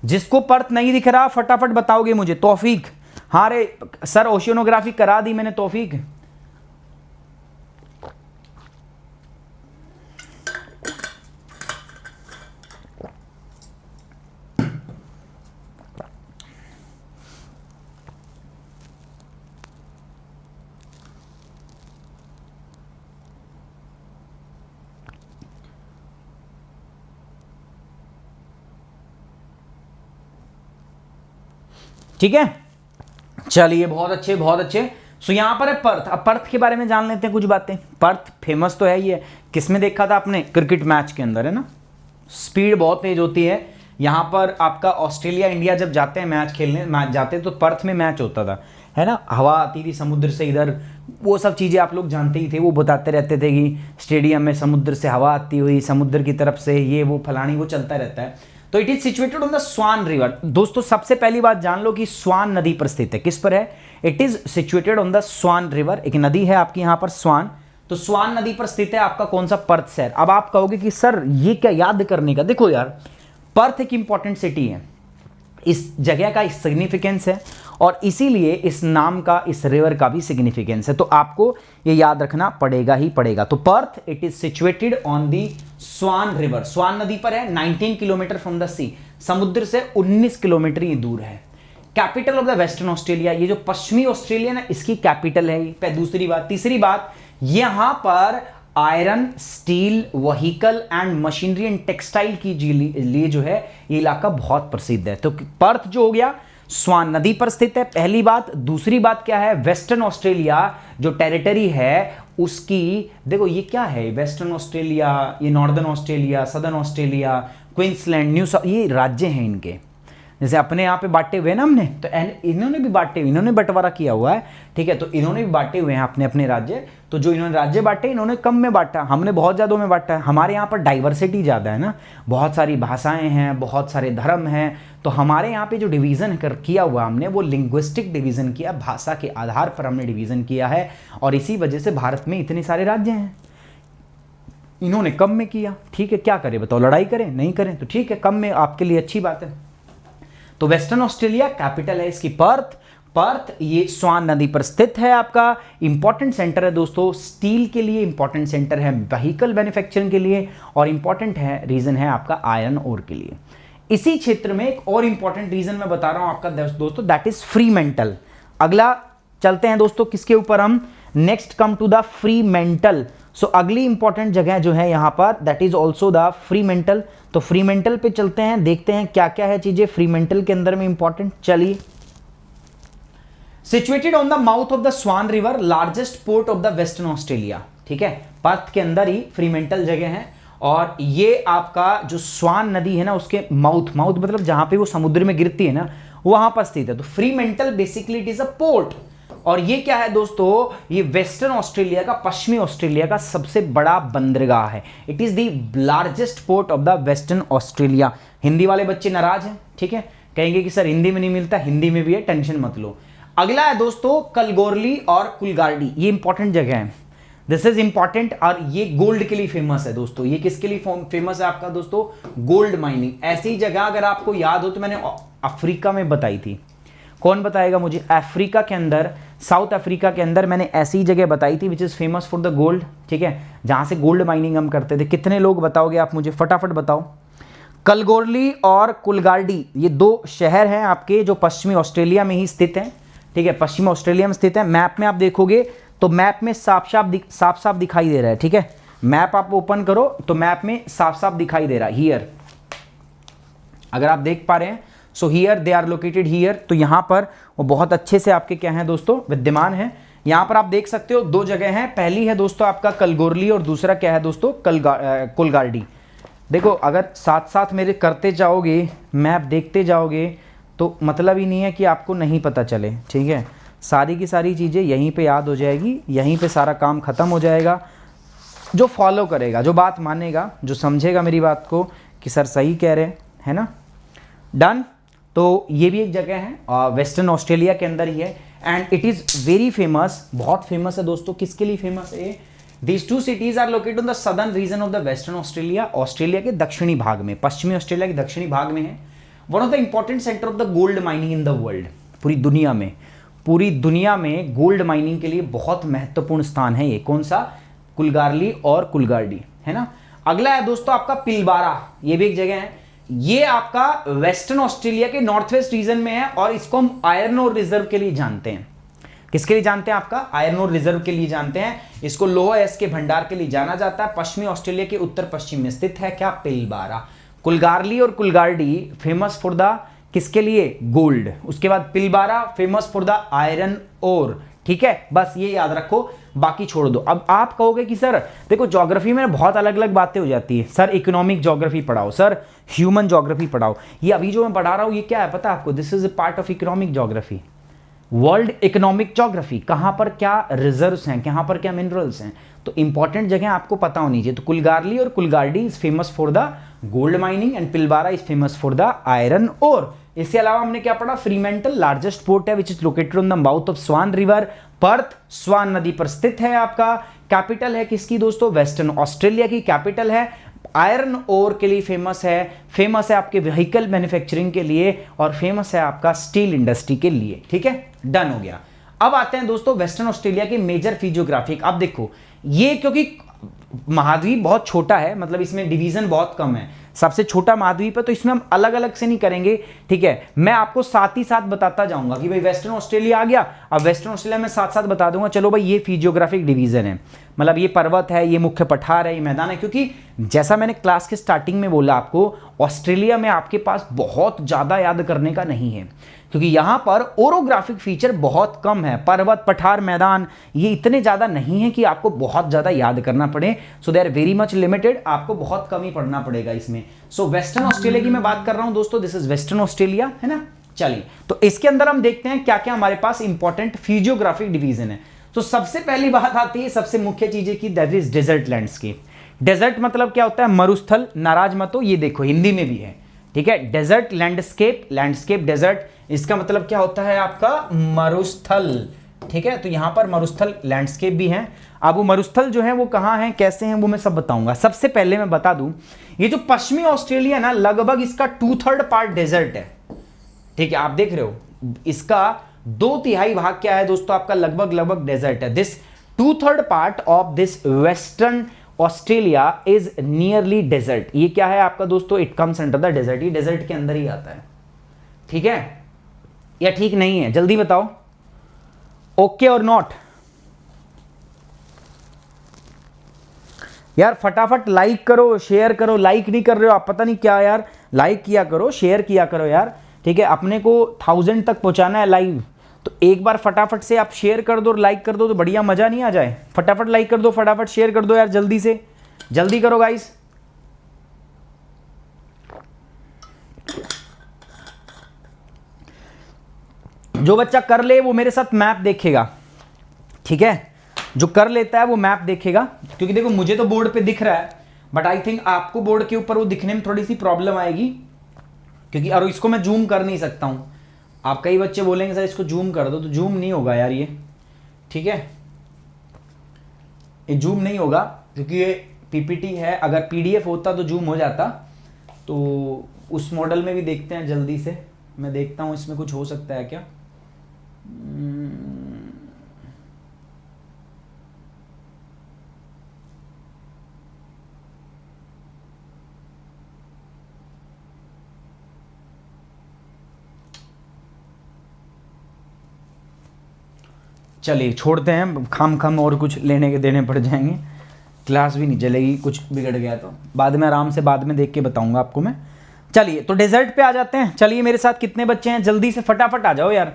Speaker 1: जिसको पर्थ नहीं दिख रहा फटाफट बताओगे मुझे। तौफीक, हाँ रे सर ओशियोनोग्राफी करा दी मैंने तौफीक। ठीक है, चलिए बहुत अच्छे बहुत अच्छे। सो यहां पर है पर्थ। अब पर्थ के बारे में जान लेते हैं कुछ बातें। पर्थ फेमस तो है ही है, किसमें देखा था आपने, क्रिकेट मैच के अंदर, है ना। स्पीड बहुत तेज होती है यहां पर। आपका ऑस्ट्रेलिया इंडिया जब जाते हैं मैच खेलने, मैच जाते हैं तो पर्थ में मैच होता था, है ना। हवा आती थी समुद्र से इधर, वो सब चीज़ें आप लोग जानते ही थे, वो बताते रहते थे कि स्टेडियम में समुद्र से हवा आती हुई, समुद्र की तरफ से ये वो फलानी, वो चलता रहता है। तो it is situated on the Swan River. दोस्तों सबसे पहली बात जान लो कि स्वान नदी पर स्थित है। किस पर है, it is situated on the Swan river, एक नदी है आपकी यहां पर स्वान। तो स्वान नदी पर स्थित है आपका कौन सा, पर्थ शहर। अब आप कहोगे कि सर ये क्या याद करने का, देखो यार पर्थ एक इंपॉर्टेंट सिटी है, इस जगह का सिग्निफिकेंस है और इसीलिए इस नाम का, इस रिवर का भी सिग्निफिकेंस है, तो आपको ये याद रखना पड़ेगा ही पड़ेगा। तो Perth it is situated on the Swan River, Swan नदी पर है, 19 किलोमीटर फ्रॉम द सी, समुद्र से 19 किलोमीटर ही दूर है। Capital of the Western Australia, ये जो पश्चिमी ऑस्ट्रेलिया ना, इसकी कैपिटल है ये, दूसरी बात। तीसरी बात, यहां पर iron, steel, vehicle and machinery and textile की लिए जो है ये इलाका बहुत प्रसिद्ध है। तो पर्थ जो हो गया स्वान नदी पर स्थित है, पहली बात। दूसरी बात क्या है, वेस्टर्न ऑस्ट्रेलिया जो टेरिटरी है उसकी, देखो ये क्या है, वेस्टर्न ऑस्ट्रेलिया, ये northern Australia, southern Australia, Queensland, new south, ये राज्य हैं इनके। जैसे अपने यहाँ पे बांटे हुए ना हमने, तो इन्होंने भी बांटे हुए, इन्होंने बंटवारा किया हुआ है, ठीक है। तो इन्होंने भी बांटे हुए हैं अपने अपने राज्य। तो जो इन्होंने राज्य बांटे, इन्होंने कम में बांटा, हमने बहुत ज़्यादा में बांटा है। हमारे यहाँ पर डाइवर्सिटी ज़्यादा है ना, बहुत सारी भाषाएं हैं, बहुत सारे धर्म हैं। तो हमारे यहाँ पे जो डिवीज़न किया हुआ हमने, वो लिंग्विस्टिक डिवीज़न किया, भाषा के आधार पर हमने डिवीज़न किया है। और इसी वजह से भारत में इतने सारे राज्य हैं, इन्होंने कम में किया, ठीक है। क्या करें बताओ, लड़ाई करें, नहीं करें तो ठीक है, कम में आपके लिए अच्छी बात है। तो वेस्टर्न ऑस्ट्रेलिया कैपिटल है इसकी पर्थ। पर्थ ये स्वान नदी पर स्थित है, आपका इंपॉर्टेंट सेंटर है दोस्तों, स्टील के लिए इंपॉर्टेंट सेंटर है, व्हीकल मैन्युफैक्चरिंग के लिए, और इंपॉर्टेंट है रीजन है आपका आयरन ओर के लिए। इसी क्षेत्र में एक और इंपॉर्टेंट रीजन मैं बता रहा हूं आपका दोस्तों, दैट इज फ्रीमेंटल। अगला चलते हैं दोस्तों किसके ऊपर हम, नेक्स्ट कम टू द फ्रीमेंटल। सो अगली इंपॉर्टेंट जगह जो है यहां पर, दैट इज ऑल्सो द फ्रीमेंटल। तो फ्रीमेंटल पे चलते हैं, देखते हैं क्या क्या है चीजें फ्रीमेंटल के अंदर में इंपॉर्टेंट। चलिए, situated on the mouth of the Swan river, largest port of the Western Australia, ठीक है। पर्थ के अंदर ही फ्रीमेंटल जगह है, और ये आपका जो स्वान नदी है ना, उसके माउथ मतलब जहां पे वो समुद्र में गिरती है ना, वहां पर स्थित है। तो Fremantle basically it is a port. और ये क्या है दोस्तों, ये वेस्टर्न ऑस्ट्रेलिया का, पश्चिमी ऑस्ट्रेलिया का सबसे बड़ा बंदरगाह है। It is the largest port of the Western Australia. Hindi वाले बच्चे नाराज हैं, ठीक है, कहेंगे कि सर हिंदी में नहीं मिलता, हिंदी में भी है, टेंशन मत लो। अगला है दोस्तों कलगोरली और कुलगार्डी, ये इंपॉर्टेंट जगह है, दिस इज इंपॉर्टेंट। और ये गोल्ड के लिए फेमस है दोस्तों। ये किसके लिए फेमस है आपका दोस्तों, गोल्ड माइनिंग। ऐसी जगह अगर आपको याद हो तो मैंने अफ्रीका में बताई थी। कौन बताएगा मुझे? अफ्रीका के अंदर, साउथ अफ्रीका के अंदर मैंने ऐसी जगह बताई थी which is famous for the gold, ठीक है, जहाँ से गोल्ड माइनिंग हम करते थे। कितने लोग बताओगे आप मुझे? फटाफट बताओ। कलगोरली और कुलगार्डी, ये दो शहर हैं आपके जो पश्चिमी ऑस्ट्रेलिया में ही स्थित हैं, ठीक है, पश्चिमी ऑस्ट्रेलिया में स्थित है। मैप में आप देखोगे तो मैप में साफ साफ दिखाई दे रहा है, ठीक है, मैप आप ओपन करो तो मैप में साफ साफ दिखाई दे रहा है। हियर, अगर आप देख पा रहे हैं, so here they are located here, तो यहां पर वो बहुत अच्छे से आपके क्या है दोस्तों, विद्यमान है। यहां पर आप देख सकते हो दो जगह हैं, पहली है दोस्तों आपका कलगोरली और दूसरा क्या है दोस्तों, कुलगार्डी। देखो अगर साथ साथ मेरे करते जाओगे, मैप देखते जाओगे तो मतलब ही नहीं है कि आपको नहीं पता चले, ठीक है, सारी की सारी चीज़ें यहीं पे याद हो जाएगी, यहीं पे सारा काम ख़त्म हो जाएगा। जो फॉलो करेगा, जो बात मानेगा, जो समझेगा मेरी बात को कि सर सही कह रहे हैं, है ना, डन। तो ये भी एक जगह है वेस्टर्न ऑस्ट्रेलिया के अंदर ही है and it is very famous, बहुत फेमस है दोस्तों। किसके लिए फेमस है? These two cities are located on the southern region of the Western Australia, Australia के दक्षिणी भाग में, पश्चिमी ऑस्ट्रेलिया के दक्षिणी भाग में है। One of the important centre of the gold mining in the world, पूरी दुनिया में गोल्ड माइनिंग के लिए बहुत महत्वपूर्ण स्थान है ये। कौन सा? कुलगारली और कुलगार्डी, है ना। अगला है दोस्तों आपका पिलबारा, ये भी एक जगह है, ये आपका वेस्टर्न ऑस्ट्रेलिया के नॉर्थ वेस्ट रीजन में है और इसको हम आयरन और रिजर्व के लिए जानते हैं। किसके लिए जानते हैं? आपका आयरन और रिजर्व के लिए जानते हैं। इसको लोहा एस के भंडार के लिए जाना जाता है। पश्चिमी ऑस्ट्रेलिया के उत्तर पश्चिम में स्थित है क्या? पिलबारा। कुलगारली और कुलगार्डी फेमस फॉर द किसके लिए? गोल्ड। उसके बाद Pilbara famous for the iron ore, ठीक है, बस ये याद रखो, बाकी छोड़ दो। अब आप कहोगे कि सर देखो ज्योग्राफी में बहुत अलग अलग बातें हो जाती है, सर इकोनॉमिक ज्योग्राफी पढ़ाओ, सर ह्यूमन ज्योग्राफी पढ़ाओ। ये अभी जो मैं पढ़ा रहा हूं ये क्या है पता है आपको? This is a part of economic geography, world economic geography. कहां पर क्या रिजर्व्स हैं, कहां पर क्या मिनरल्स हैं, तो इंपॉर्टेंट जगह आपको पता होनी चाहिए। तो कुलगारली और Coolgardie is famous for the gold mining and Pilbara is famous for the iron ore. इसके अलावा हमने क्या पढ़ा? फ्रीमेंटल लार्जेस्ट पोर्ट है which is located on the mouth of Swan river, Perth Swan नदी पर स्थित है आपका। कैपिटल है किसकी दोस्तों? वेस्टर्न ऑस्ट्रेलिया की कैपिटल है। आयरन ओर के लिए फेमस है आपके व्हीकल मैन्युफैक्चरिंग के लिए और फेमस है आपका स्टील इंडस्ट्री के लिए, ठीक है, डन हो गया। अब आते हैं दोस्तों वेस्टर्न ऑस्ट्रेलिया के मेजर फिजियोग्राफिक। अब देखो ये क्योंकि महाद्वीप बहुत छोटा है, मतलब इसमें डिवीजन बहुत कम है, सबसे छोटा महाद्वीप है, तो इसमें हम अलग अलग से नहीं करेंगे, ठीक है, मैं आपको साथ ही साथ बताता जाऊंगा कि भाई वेस्टर्न ऑस्ट्रेलिया आ गया। अब वेस्टर्न ऑस्ट्रेलिया में साथ साथ बता दूंगा, चलो भाई ये फिजियोग्राफिक डिवीजन है, मतलब ये पर्वत है, ये मुख्य पठार है, ये मैदान है। क्योंकि जैसा मैंने क्लास के स्टार्टिंग में बोला आपको, ऑस्ट्रेलिया में आपके पास बहुत ज्यादा याद करने का नहीं है, क्योंकि यहां पर ओरोग्राफिक फीचर बहुत कम है, पर्वत पठार मैदान ये इतने ज्यादा नहीं है कि आपको बहुत ज्यादा याद करना पड़े। So they are very much limited, आपको बहुत कम ही पढ़ना पड़ेगा इसमें। सो वेस्टर्न ऑस्ट्रेलिया की मैं बात कर रहा हूं दोस्तों, दिस इज वेस्टर्न ऑस्ट्रेलिया, है ना। चलिए तो इसके अंदर हम देखते हैं क्या क्या हमारे पास इंपॉर्टेंट फिजियोग्राफिक डिवीजन है। तो सबसे पहली बात आती है सबसे मुख्य चीजें की, that is desert landscape. Desert मतलब क्या होता है? मरुस्थल। नाराज मत हो, ये देखो हिंदी में भी है, ठीक है, डेजर्ट लैंडस्केप, लैंडस्केप डेजर्ट, इसका मतलब क्या होता है आपका? मरुस्थल, ठीक है। तो यहां पर मरुस्थल लैंडस्केप भी है। अब वो मरुस्थल जो है वो कहां है, कैसे हैं, वो मैं सब बताऊंगा। सबसे पहले मैं बता दूं, ये जो पश्चिमी ऑस्ट्रेलिया ना, लगभग इसका 2/3 पार्ट डेजर्ट है, ठीक है, आप देख रहे हो, इसका 2/3 भाग क्या है दोस्तों? आपका लगभग डेजर्ट है। This 2/3 part of this Western Australia is nearly desert. ये क्या है आपका दोस्तों? It comes under the desert, ये डेजर्ट के अंदर ही आता है, ठीक है या ठीक नहीं है? जल्दी बताओ, ओके और नॉट? यार फटाफट लाइक करो, शेयर करो, लाइक नहीं कर रहे हो आप, पता नहीं क्या यार, लाइक किया करो, शेयर किया करो यार, ठीक है। अपने को 1000 तक पहुंचाना है लाइव, तो एक बार फटाफट से आप शेयर कर दो और लाइक कर दो तो बढ़िया मजा नहीं आ जाए? फटाफट लाइक कर दो, फटाफट शेयर कर दो यार, जल्दी से, जल्दी करो गाइस। जो बच्चा कर ले वो मेरे साथ मैप देखेगा, ठीक है, जो कर लेता है वो मैप देखेगा। क्योंकि देखो मुझे तो बोर्ड पे दिख रहा है, बट आई थिंक आपको बोर्ड के ऊपर वो दिखने में थोड़ी सी प्रॉब्लम आएगी, क्योंकि और इसको मैं जूम कर नहीं सकता हूं। आप कई बच्चे बोलेंगे सर इसको जूम कर दो, तो जूम नहीं होगा यार ये, ठीक है, ये जूम नहीं होगा क्योंकि ये पीपीटी है। अगर पीडीएफ होता तो जूम हो जाता। तो उस मॉडल में भी देखते हैं जल्दी से, मैं देखता हूँ इसमें कुछ हो सकता है क्या। चलिए छोड़ते हैं, खाम और कुछ लेने के देने पड़ जाएंगे, क्लास भी नहीं चलेगी, कुछ बिगड़ गया तो बाद में आराम से बाद में देख के बताऊंगा आपको मैं। चलिए तो डेजर्ट पे आ जाते हैं। चलिए मेरे साथ कितने बच्चे हैं, जल्दी से फटाफट आ जाओ यार,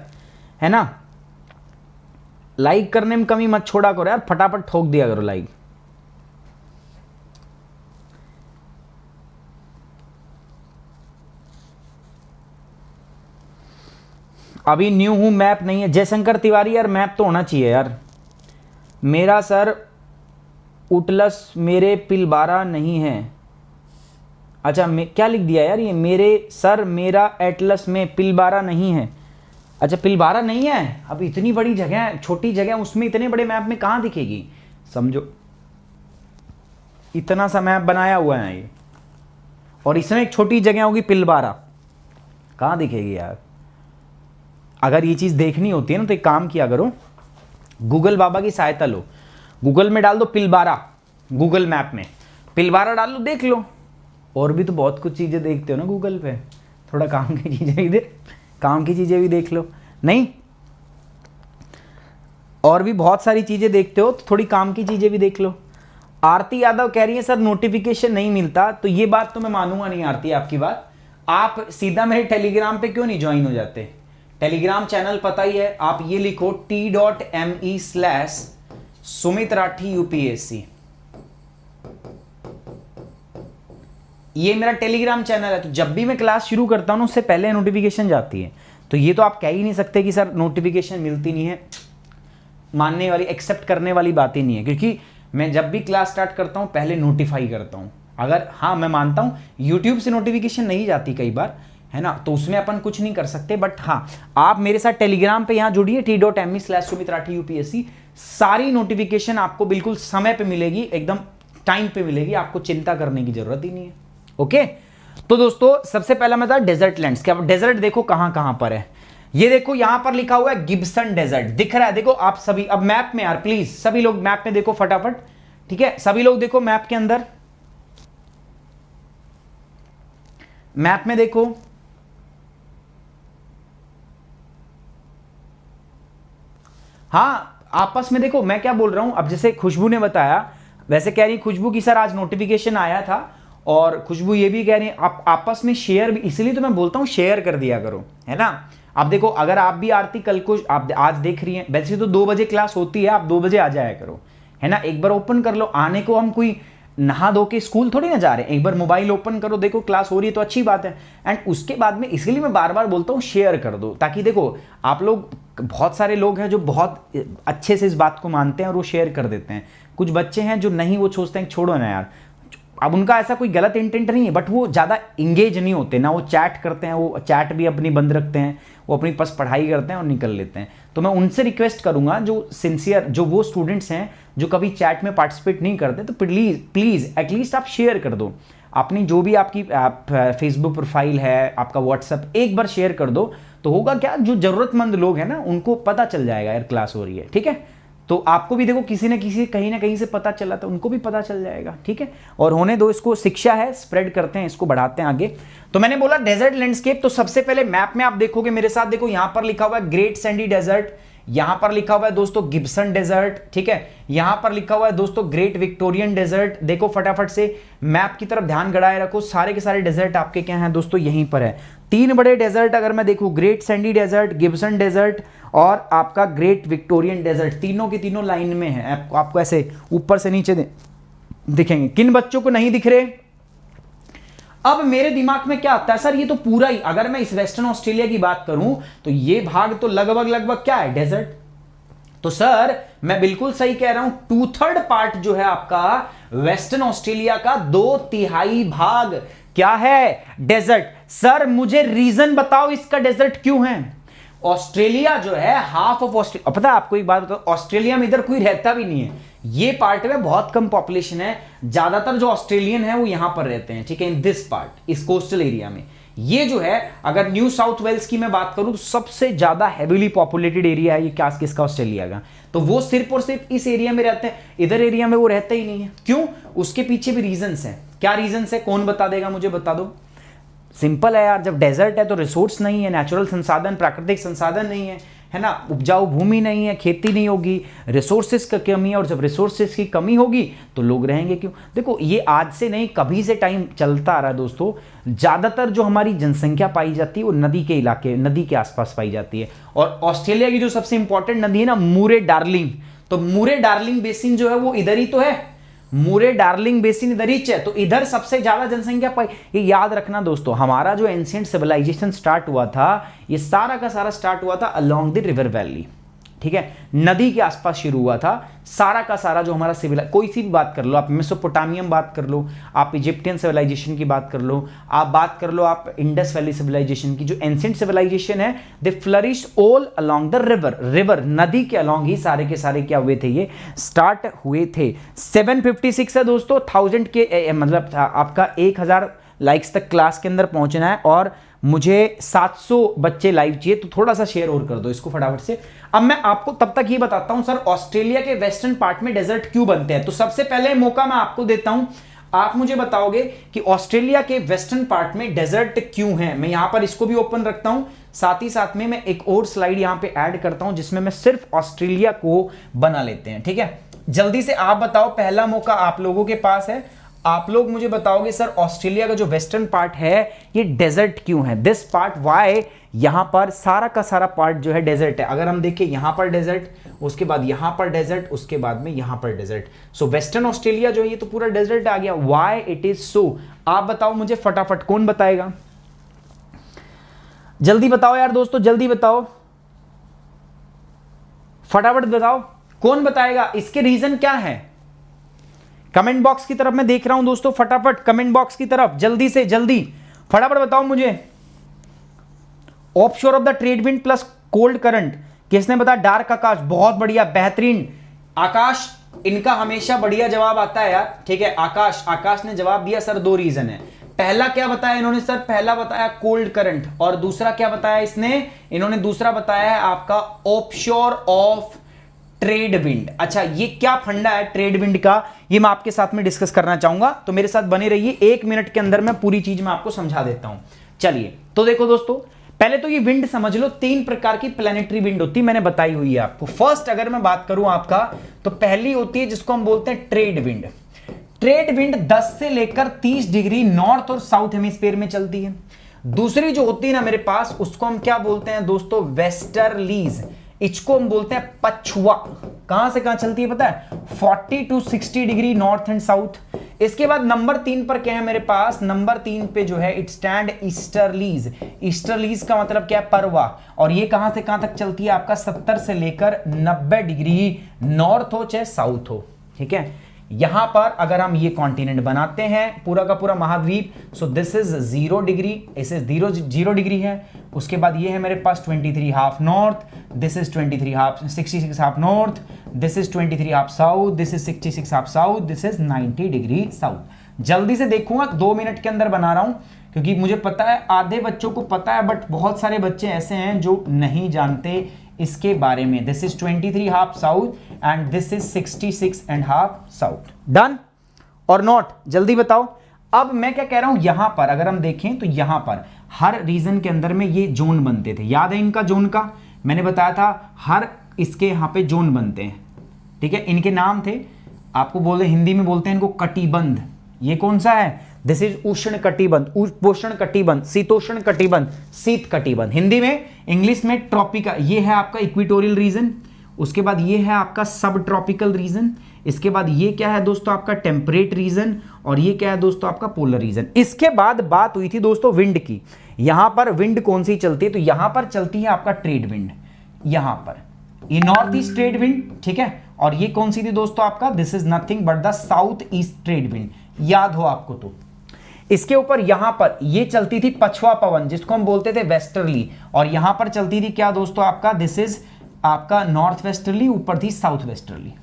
Speaker 1: है ना। लाइक करने में कमी मत छोड़ा करो यार, फटाफट ठोक दिया करो लाइक। अभी न्यू हूं, मैप नहीं है। जयशंकर तिवारी यार मैप तो होना चाहिए यार। मेरा सर उटलस मेरे पिलबारा नहीं है। अच्छा क्या लिख दिया यार ये, मेरे सर मेरा एटलस में पिलबारा नहीं है। अच्छा पिलबारा नहीं है। अब इतनी बड़ी जगह है, छोटी जगह, उसमें इतने बड़े मैप में कहाँ दिखेगी, समझो इतना सा मैप बनाया हुआ है ये, और इसमें एक छोटी जगह होगी पिलबारा, कहाँ दिखेगी यार। अगर ये चीज़ देखनी होती है ना तो एक काम किया करो, गूगल बाबा की सहायता लो, गूगल में डाल दो पिलबारा, गूगल मैप में पिलबारा डाल लो, देख लो। और भी तो बहुत कुछ चीज़ें देखते हो ना गूगल पे, थोड़ा काम की चीज़ें भी देख लो। नहीं, और भी बहुत सारी चीज़ें देखते हो तो थोड़ी काम की चीज़ें भी देख लो। आरती यादव कह रही है सर नोटिफिकेशन नहीं मिलता, तो ये बात तो मैं मानूंगा नहीं आरती आपकी बात। आप सीधा मेरे टेलीग्राम पे क्यों नहीं ज्वाइन हो जाते। टेलीग्राम चैनल पता ही है, आप ये लिखो t.me/सुमित राठी UPSC, ये मेरा टेलीग्राम चैनल है। तो जब भी मैं क्लास शुरू करता हूं उससे पहले नोटिफिकेशन जाती है। तो ये तो आप कह ही नहीं सकते कि सर नोटिफिकेशन मिलती नहीं है, मानने वाली, एक्सेप्ट करने वाली बात ही नहीं है, क्योंकि मैं जब भी क्लास स्टार्ट करता हूं पहले नोटिफाई करता हूं। अगर हाँ मैं मानता हूं यूट्यूब से नोटिफिकेशन नहीं जाती कई बार, है ना, तो उसमें अपन कुछ नहीं कर सकते, बट हाँ आप मेरे साथ टेलीग्राम पे यहाँ जुड़िए t.me/सुमित राठी UPSC, सारी नोटिफिकेशन आपको बिल्कुल समय पे मिलेगी, एकदम टाइम पे मिलेगी, आपको चिंता करने की जरूरत ही नहीं है। ओके, तो दोस्तों सबसे पहला मैं था डेजर्ट लैंड्स। क्या डेजर्ट देखो कहां कहां पर है, ये देखो यहां पर लिखा हुआ है गिब्सन डेजर्ट, दिख रहा है, देखो आप सभी। अब मैप में यार प्लीज सभी लोग मैप में देखो फटाफट, ठीक है, सभी लोग देखो मैप के अंदर, मैप में देखो। हाँ आपस में देखो, मैं क्या बोल रहा हूं। अब जैसे खुशबू ने बताया, वैसे कह रही खुशबू की सर आज नोटिफिकेशन आया था, और खुशबू ये भी कह रही है आप आपस में शेयर भी, इसलिए तो मैं बोलता हूं शेयर कर दिया करो, है ना। आप देखो अगर आप भी आरती कल को आप आज देख रही हैं, वैसे तो 2 बजे क्लास होती है, आप 2 बजे आ जाया करो, है ना। एक बार ओपन कर लो, आने को हम कोई नहा धो के स्कूल थोड़ी ना जा रहे हैं, एक बार मोबाइल ओपन करो, देखो क्लास हो रही है तो अच्छी बात है। एंड उसके बाद में इसलिए मैं बार बार बोलता हूँ शेयर कर दो, ताकि देखो आप लोग, बहुत सारे लोग हैं जो बहुत अच्छे से इस बात को मानते हैं और वो शेयर कर देते हैं, कुछ बच्चे हैं जो नहीं, वो सोचते हैं छोड़ो ना यार। अब उनका ऐसा कोई गलत इंटेंट नहीं है, बट वो ज़्यादा इंगेज नहीं होते ना, वो चैट करते हैं, वो चैट भी अपनी बंद रखते हैं, वो अपनी बस पढ़ाई करते हैं और निकल लेते हैं। तो मैं उनसे रिक्वेस्ट करूंगा जो सिंसियर, जो वो स्टूडेंट्स हैं जो कभी चैट में पार्टिसिपेट नहीं करते, तो प्लीज़ एटलीस्ट आप शेयर कर दो अपनी, जो भी आपकी फेसबुक प्रोफाइल है, आपका व्हाट्सएप, एक बार शेयर कर दो। तो होगा क्या, जो ज़रूरतमंद लोग हैं ना उनको पता चल जाएगा यार क्लास हो रही है, ठीक है। तो आपको भी देखो किसी न किसी कहीं ना कहीं से पता चला तो उनको भी पता चल जाएगा, ठीक है। और होने दो, इसको शिक्षा है, स्प्रेड करते हैं, इसको बढ़ाते हैं आगे। तो मैंने बोला डेजर्ट लैंडस्केप, तो सबसे पहले मैप में आप देखोगे मेरे साथ, देखो यहां पर लिखा हुआ है ग्रेट सैंडी डेजर्ट, यहां पर लिखा हुआ है दोस्तों गिब्सन डेजर्ट, ठीक है, यहां पर लिखा हुआ है दोस्तों ग्रेट विक्टोरियन डेजर्ट। देखो फटाफट से मैप की तरफ ध्यान गड़ाए रखो, सारे के सारे डेजर्ट आपके क्या हैं दोस्तों, यहीं पर है। 3 बड़े डेजर्ट अगर मैं देखूं, Great Sandy Desert, Gibson Desert और आपका ग्रेट विक्टोरियन डेजर्ट, तीनों की तीनों लाइन में है। आपको ऐसे ऊपर से नीचे दिखेंगे। किन बच्चों को नहीं दिख रहे, अब मेरे दिमाग में क्या आता है, सर ये तो पूरा ही, अगर मैं इस वेस्टर्न ऑस्ट्रेलिया की बात करूं तो ये भाग तो लगभग क्या है, डेजर्ट। तो सर मैं बिल्कुल सही कह रहा हूं, 2/3 पार्ट जो है आपका वेस्टर्न ऑस्ट्रेलिया का, 2/3 भाग क्या है, डेजर्ट। सर मुझे रीजन बताओ इसका डेजर्ट क्यों है। ऑस्ट्रेलिया जो है हाफ ऑफ ऑस्ट्रेलिया, पता है आपको एक बात बताओ, ऑस्ट्रेलिया में इधर कोई रहता भी नहीं है, ये पार्ट में बहुत कम पॉपुलेशन है, ज्यादातर जो ऑस्ट्रेलियन है वो यहां पर रहते हैं, ठीक है, इन दिस पार्ट, इस कोस्टल एरिया में। ये जो है, अगर न्यू साउथ वेल्स की मैं बात करूं तो सबसे ज्यादा हेवीली पॉपुलेटेड एरिया है ये किसका, ऑस्ट्रेलिया का। तो वो सिर्फ और सिर्फ इस एरिया में रहते हैं, इधर एरिया में वो रहते ही नहीं है। क्यों? उसके पीछे भी रीजंस हैं। क्या रीजंस है, कौन बता देगा मुझे, बता दो। सिंपल है यार, जब डेजर्ट है तो रिसोर्स नहीं है, नेचुरल संसाधन, प्राकृतिक संसाधन नहीं है ना, उपजाऊ भूमि नहीं है, खेती नहीं होगी, रिसोर्सेज की कमी है, और जब रिसोर्सेज की कमी होगी तो लोग रहेंगे क्यों? देखो, ये आज से नहीं, कभी से टाइम चलता आ रहा है दोस्तों। ज़्यादातर जो हमारी जनसंख्या पाई जाती है वो नदी के इलाके, नदी के आसपास पाई जाती है। और ऑस्ट्रेलिया की जो सबसे इंपॉर्टेंट नदी है ना, मुरे डार्लिंग, तो मुरे डार्लिंग बेसिन जो है वो इधर ही तो है, मुरे डार्लिंग बेसिन इधर ही है, तो इधर सबसे ज्यादा जनसंख्या पाई। ये याद रखना दोस्तों, हमारा जो एंशिएंट सिविलाइजेशन स्टार्ट हुआ था, ये सारा का सारा स्टार्ट हुआ था अलोंग द रिवर वैली, ठीक है, नदी के आसपास शुरू हुआ था सारा का सारा जो हमारा कोई सी भी बात कर लो, आप मेसोपोटामियम बात कर लो, आप इजिप्टियन सिविलाइजेशन की बात कर लो, आप बात कर लो आप इंडस वैली सिविलाइजेशन की, जो एंशिएंट सिविलाइजेशन है, they flourish all along the river, नदी के अलोंग ही सारे के सारे क्या हुए थे, ये स्टार्ट हुए थे। 756 है दोस्तों, 1000 के मतलब आपका 1000 लाइक्स तक क्लास के अंदर पहुंचना है, और मुझे 700 बच्चे लाइव चाहिए, तो थोड़ा सा शेयर और कर दो इसको फटाफट से। अब मैं आपको तब तक ये बताता हूं, सर ऑस्ट्रेलिया के वेस्टर्न पार्ट में डेजर्ट क्यों बनते हैं। तो सबसे पहले मौका मैं आपको देता हूं, आप मुझे बताओगे कि ऑस्ट्रेलिया के वेस्टर्न पार्ट में डेजर्ट क्यों है। मैं यहां पर इसको भी ओपन रखता हूं, साथ ही साथ में मैं एक और स्लाइड यहां पे ऐड करता हूं जिसमें मैं सिर्फ ऑस्ट्रेलिया को बना लेते हैं, ठीक है। जल्दी से आप बताओ, पहला मौका आप लोगों के पास है, आप लोग मुझे बताओगे सर ऑस्ट्रेलिया का जो वेस्टर्न पार्ट है ये डेजर्ट क्यों है, दिस पार्ट वाई, यहां पर सारा का सारा पार्ट जो है डेजर्ट है। अगर हम देखें यहां पर डेजर्ट, उसके बाद यहां पर डेजर्ट, उसके बाद में यहां पर डेजर्ट, सो वेस्टर्न ऑस्ट्रेलिया जो है ये तो पूरा डेजर्ट आ गया। वाई इट इज सो, आप बताओ मुझे फटाफट, कौन बताएगा, जल्दी बताओ यार दोस्तों, जल्दी बताओ, फटाफट बताओ, कौन बताएगा, इसके रीजन क्या है। कमेंट बॉक्स की तरफ मैं देख रहा हूं दोस्तों, फटाफट कमेंट बॉक्स की तरफ जल्दी से जल्दी फटाफट बताओ मुझे। Offshore of the trade wind plus cold current, किसने बताया, डार्क आकाश, बहुत बढ़िया, बेहतरीन आकाश, इनका हमेशा बढ़िया जवाब आता है यार, ठीक है। आकाश ने जवाब दिया सर, 2 रीजन है। पहला क्या बताया इन्होंने सर, पहला बताया कोल्ड करंट, और दूसरा क्या बताया इन्होंने दूसरा बताया है आपका ऑफशोर ऑफ ट्रेड विंड। अच्छा, ये क्या फंडा है ट्रेड विंड का, ये मैं आपके साथ में डिस्कस करना चाहूंगा, तो मेरे साथ बने रहिए, 1 मिनट के अंदर मैं पूरी चीज मैं आपको समझा देता हूं। चलिए, तो देखो दोस्तों, पहले तो ये विंड समझ लो, 3 प्रकार की प्लैनेटरी विंड होती है, मैंने बताई हुई है आपको। फर्स्ट अगर मैं बात करूं आपका, तो पहली होती है जिसको हम बोलते हैं ट्रेड विंड। ट्रेड विंड 10 से लेकर 30 डिग्री नॉर्थ और साउथ हेमिस्फीयर में चलती है। दूसरी जो होती है ना मेरे पास, उसको हम क्या बोलते हैं दोस्तों, वेस्टर्लीज, इसको हम बोलते हैं पछुआ। कहां से कहां चलती है पता है, 40 to 60 degree north and south. इसके बाद नंबर 3 पर क्या है मेरे पास, नंबर 3 पे जो है इट स्टैंड ईस्टर्लीज। ईस्टर्लीज का मतलब क्या है, परवा, और ये कहां से कहां तक चलती है आपका, 70 से लेकर 90 डिग्री नॉर्थ हो चाहे साउथ हो, ठीक है। यहां पर अगर हम ये कॉन्टिनेंट बनाते हैं पूरा का पूरा महाद्वीप, सो दिस इज 0 डिग्री, इसे 0 डिग्री है। उसके बाद ये है मेरे पास 23 half north, this is 66 half north, this is 23 half south, this is 66 half south, this is 90 degree south. जल्दी से देखूंगा, 2 मिनट के अंदर बना रहा हूं, क्योंकि मुझे पता है आधे बच्चों को पता है, बट बहुत सारे बच्चे ऐसे हैं जो नहीं जानते इसके बारे में। This is 23 half south and this is 66 and half south. Done और नॉट, जल्दी बताओ। अब मैं क्या कह रहा हूं, यहां पर अगर हम देखें तो यहां पर हर रीजन के अंदर में ये जोन बनते थे, याद है इनका जोन का, मैंने बताया था हर इसके यहां पे जोन बनते हैं, ठीक है। इनके नाम थे, आपको बोलते हिंदी में बोलते हैं इनको कटिबंध। ये कौन सा है, दिस इज उष्ण कटिबंध, उपोष्ण कटिबंध, शीतोष्ण कटिबंध, शीत कटिबंध, हिंदी में, इंग्लिश में ट्रॉपिका। ये है आपका इक्वेटोरियल रीजन, उसके बाद ये है आपका सब ट्रॉपिकल रीजन, इसके बाद ये क्या है दोस्तों आपका टेम्परेट रीजन, और ये क्या है दोस्तों आपका पोलर रीजन। इसके बाद बात हुई थी दोस्तों विंड की, यहां पर विंड कौन सी चलती है, तो यहां पर चलती है आपका ट्रेड विंड, यहां पर ये नॉर्थ ईस्ट ट्रेड विंड, ठीक है। और ये कौन सी थी दोस्तों आपका, this is nothing but the south east trade wind, याद हो आपको तो। इसके ऊपर यहां पर ये चलती थी पछुआ पवन, जिसको हम बोलते थे वेस्टर्ली, और यहां पर चलती थी क्या दोस्तों आपका, दिस इज आपका नॉर्थ वेस्टर्ली, ऊपर थी साउथ वेस्टर्ली।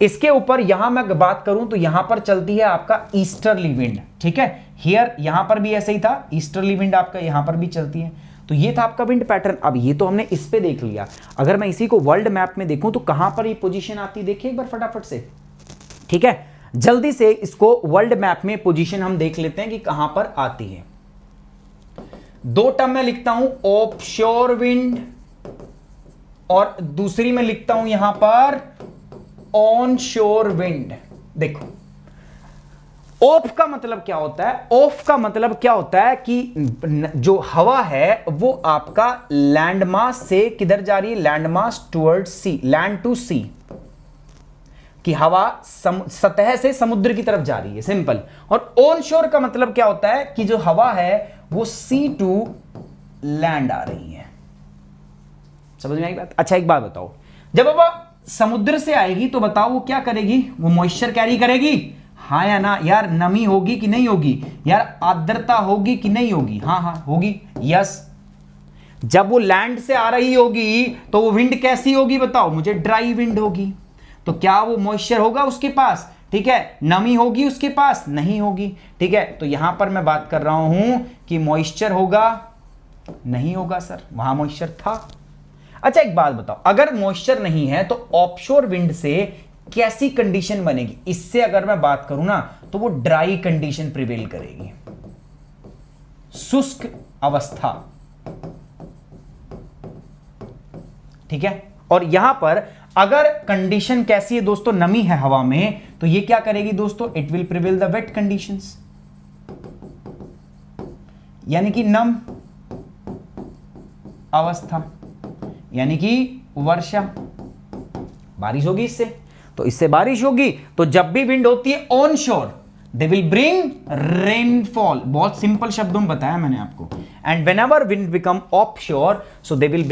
Speaker 1: इसके ऊपर यहां मैं बात करूं तो यहां पर चलती है आपका ईस्टर्ली विंड, ठीक है। हियर यहां पर भी ऐसे ही था, ईस्टर्ली विंड आपका यहां पर भी चलती है। तो ये था आपका विंड पैटर्न। अब ये तो हमने इस पे देख लिया, अगर मैं इसी को वर्ल्ड मैप में देखूं तो कहां पर ये पोजीशन आती है, देखिए एक बार फटाफट से, ठीक है। जल्दी से इसको वर्ल्ड मैप में पोजीशन हम देख लेते हैं कि कहां पर आती है। दो टर्म में लिखता हूं ऑफशोर विंड और दूसरी में लिखता हूं यहां पर ऑन शोर विंड। देखो ऑफ का मतलब क्या होता है, ऑफ का मतलब क्या होता है कि जो हवा है वो आपका लैंड मास से किधर जा रही है, land mass towards sea, land to sea, कि हवा सतह से समुद्र की तरफ जा रही है, सिंपल। और ऑन शोर का मतलब क्या होता है कि जो हवा है वो सी टू लैंड आ रही है। समझ में आई बात? अच्छा एक बात बताओ, जब हवा समुद्र से आएगी तो बताओ वो क्या करेगी, वो मॉइस्चर कैरी करेगी, हाँ या ना यार? नमी होगी कि नहीं होगी यार? आर्द्रता होगी कि नहीं होगी? हाँ हाँ होगी, यस। जब वो लैंड से आ रही होगी तो वो विंड कैसी होगी बताओ मुझे? ड्राई विंड होगी। तो क्या वो मॉइस्चर होगा उसके पास? ठीक है। नमी होगी उसके पास? नहीं होगी। ठीक है, तो यहां पर मैं बात कर रहा हूं कि मॉइस्चर होगा, नहीं होगा सर, वहां मॉइस्चर था। अच्छा एक बात बताओ, अगर मॉइस्चर नहीं है तो ऑफशोर विंड से कैसी कंडीशन बनेगी? इससे अगर मैं बात करूं ना तो वो ड्राई कंडीशन प्रिवेल करेगी, शुष्क अवस्था, ठीक है। और यहां पर अगर कंडीशन कैसी है दोस्तों, नमी है हवा में, तो ये क्या करेगी दोस्तों? It will prevail the wet conditions, यानी कि नम अवस्था, यानी कि वर्षा, बारिश होगी इससे। तो इससे बारिश होगी तो जब भी विंड होती है on shore they will bring rainfall. बहुत सिंपल शब्दों में बताया मैंने आपको। And whenever wind become off shore so they will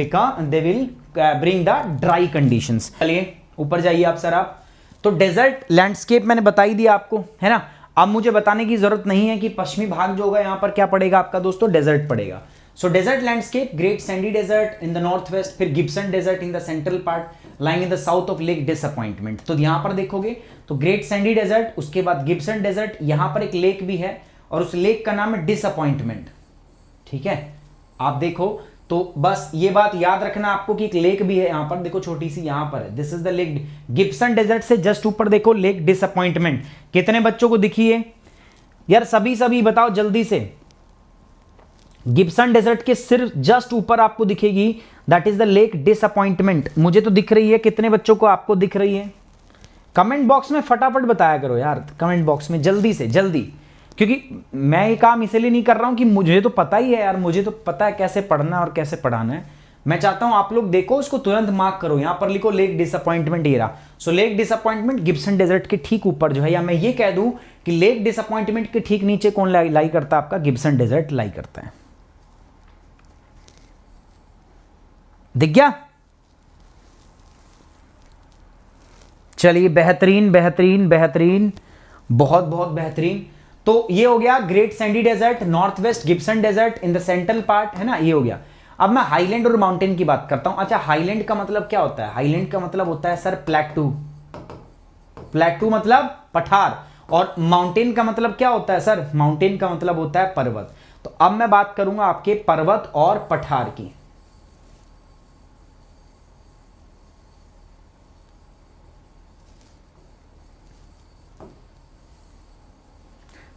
Speaker 1: bring the dry conditions. चलिए ऊपर जाइए आप सर आप। तो डेजर्ट लैंडस्केप मैंने बता ही दिया आपको, है ना। अब मुझे बताने की जरूरत नहीं है कि पश्चिमी भाग जो होगा यहां पर क्या पड़ेगा आपका दोस्तों, डेजर्ट पड़ेगा। So desert landscape, great Sandy desert in the north west, फिर Gibson desert in the central part lying in the south of Lake Disappointment. तो यहां पर देखोगे तो ग्रेट सैंडी डेजर्ट, उसके बाद गिब्सन डेजर्ट, यहां पर एक लेक भी है और उस लेक का नाम है डिसअपॉइंटमेंट, ठीक है। आप देखो तो बस ये बात याद रखना आपको कि एक लेक भी है यहां पर, देखो छोटी सी यहां पर है, दिस इज द लेक। गिब्सन डेजर्ट से जस्ट ऊपर देखो लेक डिसअपॉइंटमेंट। कितने बच्चों को दिखी है यार? सभी बताओ जल्दी से। गिब्सन डेजर्ट के सिर्फ जस्ट ऊपर आपको दिखेगी, that is the lake disappointment. मुझे तो दिख रही है, कितने बच्चों को आपको दिख रही है? कमेंट बॉक्स में फटाफट बताया करो यार, कमेंट बॉक्स में जल्दी से जल्दी, क्योंकि मैं ये काम इसलिए नहीं कर रहा हूं कि मुझे तो पता ही है यार, मुझे तो पता है कैसे पढ़ना और कैसे पढ़ाना है। मैं चाहता हूं आप लोग देखो इसको, तुरंत मार्क करो। यहां पर लिखो लेक डिसअपॉइंटमेंट, ये रहा। सो लेक डिसअपॉइंटमेंट गिब्सन डेजर्ट के ठीक ऊपर जो है, या मैं ये कह दूं कि लेक डिसअपॉइंटमेंट के ठीक नीचे कौन लाई करता है आपका? गिब्सन डेजर्ट लाई करता है। दिख गया? चलिए बेहतरीन बेहतरीन बेहतरीन, बहुत बहुत बेहतरीन। तो ये हो गया Great Sandy Desert, north west Gibson desert in the central part, है ना, ये हो गया। अब मैं हाईलैंड और माउंटेन की बात करता हूं। अच्छा हाईलैंड का मतलब क्या होता है? हाईलैंड का मतलब होता है सर प्लेटू। प्लेटू मतलब पठार। और माउंटेन का मतलब क्या होता है सर? माउंटेन का मतलब होता है पर्वत। तो अब मैं बात करूंगा आपके पर्वत और पठार की।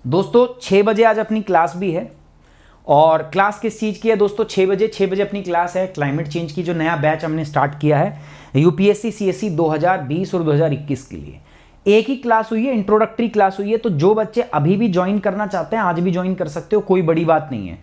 Speaker 1: दोस्तों 6 बजे आज अपनी क्लास भी है, और क्लास किस चीज़ की है दोस्तों? 6 बजे अपनी क्लास है क्लाइमेट चेंज की, जो नया बैच हमने स्टार्ट किया है यूपीएससी सीएससी 2020 और 2021 के लिए। एक ही क्लास हुई है, इंट्रोडक्टरी क्लास हुई है। तो जो बच्चे अभी भी ज्वाइन करना चाहते हैं आज भी ज्वाइन कर सकते हो, कोई बड़ी बात नहीं है,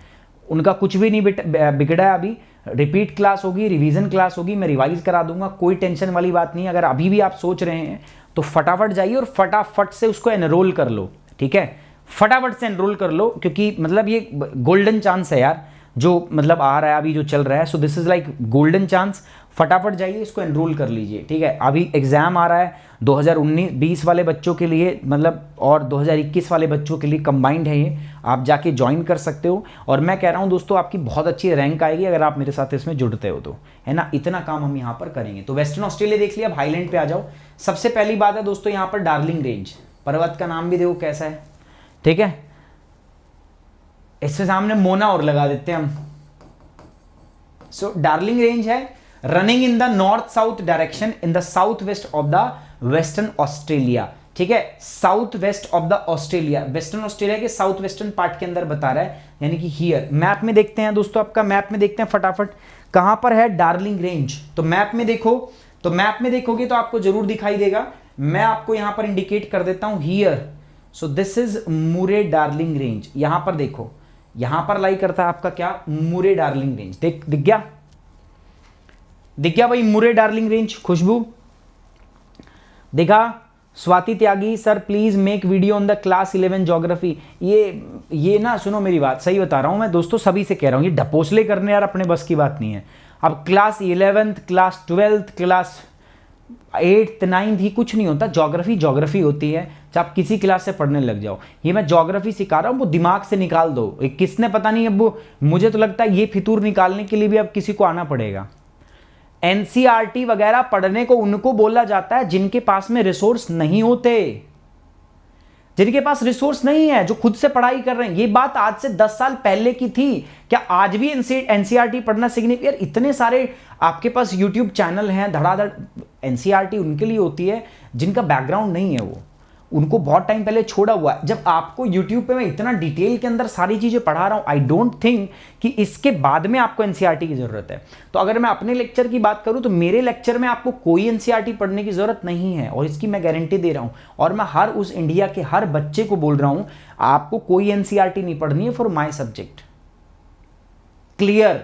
Speaker 1: उनका कुछ भी नहीं बिगड़ा है। अभी रिपीट क्लास होगी, रिवीजन क्लास होगी, मैं रिवाइज करा दूंगा, कोई टेंशन वाली बात नहीं है। अगर अभी भी आप सोच रहे हैं तो फटाफट जाइए और फटाफट से उसको एनरोल कर लो, ठीक है। फटाफट से एनरोल कर लो, क्योंकि मतलब ये गोल्डन चांस है यार। जो मतलब आ रहा है अभी जो चल रहा है। So this is like golden chance, फटाफट जाइए इसको एनरोल कर लीजिए, ठीक है। अभी एग्ज़ाम आ रहा है 2019-20 वाले बच्चों के लिए, मतलब और 2021 वाले बच्चों के लिए कंबाइंड है ये, आप जाके ज्वाइन कर सकते हो। और मैं कह रहा हूँ दोस्तों आपकी बहुत अच्छी रैंक आएगी अगर आप मेरे साथ इसमें जुड़ते हो तो, है ना। इतना काम हम यहाँ पर करेंगे। तो वेस्टर्न ऑस्ट्रेलिया देख लिया, अब हाईलैंड पे आ जाओ। सबसे पहली बात है दोस्तों यहाँ पर डार्लिंग रेंज, पर्वत का नाम भी देखो कैसा है, ठीक है। इसके सामने मोना और लगा देते हैं हम। सो डार्लिंग रेंज है running in the north south direction in the south waste of the Western Australia, ठीक है। South west of the Australia, western Australia के साउथ वेस्टर्न पार्ट के अंदर बता रहा है, यानी कि हियर। मैप में देखते हैं दोस्तों, आपका मैप में देखते हैं फटाफट कहां पर है डार्लिंग रेंज। तो मैप में देखो, तो मैप में देखोगे तो आपको जरूर दिखाई देगा। मैं आपको यहां पर इंडिकेट कर देता हूं हियर। सो दिस इज मुरे डार्लिंग रेंज, यहां पर देखो, यहां पर लाई करता है आपका क्या, मुरे डार्लिंग रेंज। दिख गया, दिख गया भाई मुरे डार्लिंग रेंज। खुशबू देखा। Swati Tyagi sir please make video on the class 11 geography. ये ना सुनो मेरी बात, सही बता रहा हूं मैं दोस्तों, सभी से कह रहा हूं, ये ढपोसले करने यार अपने बस की बात नहीं है। अब class 11th, class 12th, class 8th 9th ही कुछ नहीं होता, ज्योग्राफी होती है। चाहे आप किसी क्लास से पढ़ने लग जाओ, ये मैं ज्योग्राफी सिखा रहा हूं, वो दिमाग से निकाल दो। किसने पता नहीं, अब वो मुझे तो लगता है ये फितूर निकालने के लिए भी अब किसी को आना पड़ेगा। एनसीईआरटी वगैरह पढ़ने को उनको बोला जाता है जिनके पास में रिसोर्स नहीं होते, जिनके पास रिसोर्स नहीं है, जो खुद से पढ़ाई कर रहे हैं। ये बात आज से 10 साल पहले की थी, क्या आज भी एनसीईआरटी पढ़ना सीखने यार इतने सारे आपके पास यूट्यूब चैनल हैं धड़ाधड़। एनसीईआरटी उनके लिए होती है जिनका बैकग्राउंड नहीं है, वो उनको बहुत टाइम पहले छोड़ा हुआ है। जब आपको यूट्यूब पे मैं इतना डिटेल के अंदर सारी चीजें पढ़ा रहा हूं, आई डोंट थिंक कि इसके बाद में आपको एनसीईआरटी की जरूरत है। तो अगर मैं अपने लेक्चर की बात करूं तो मेरे लेक्चर में आपको कोई एनसीईआरटी पढ़ने की जरूरत नहीं है, और इसकी मैं गारंटी दे रहा हूं। और मैं हर उस इंडिया के हर बच्चे को बोल रहा हूं, आपको कोई एनसीईआरटी नहीं पढ़नी है फॉर माई सब्जेक्ट। क्लियर,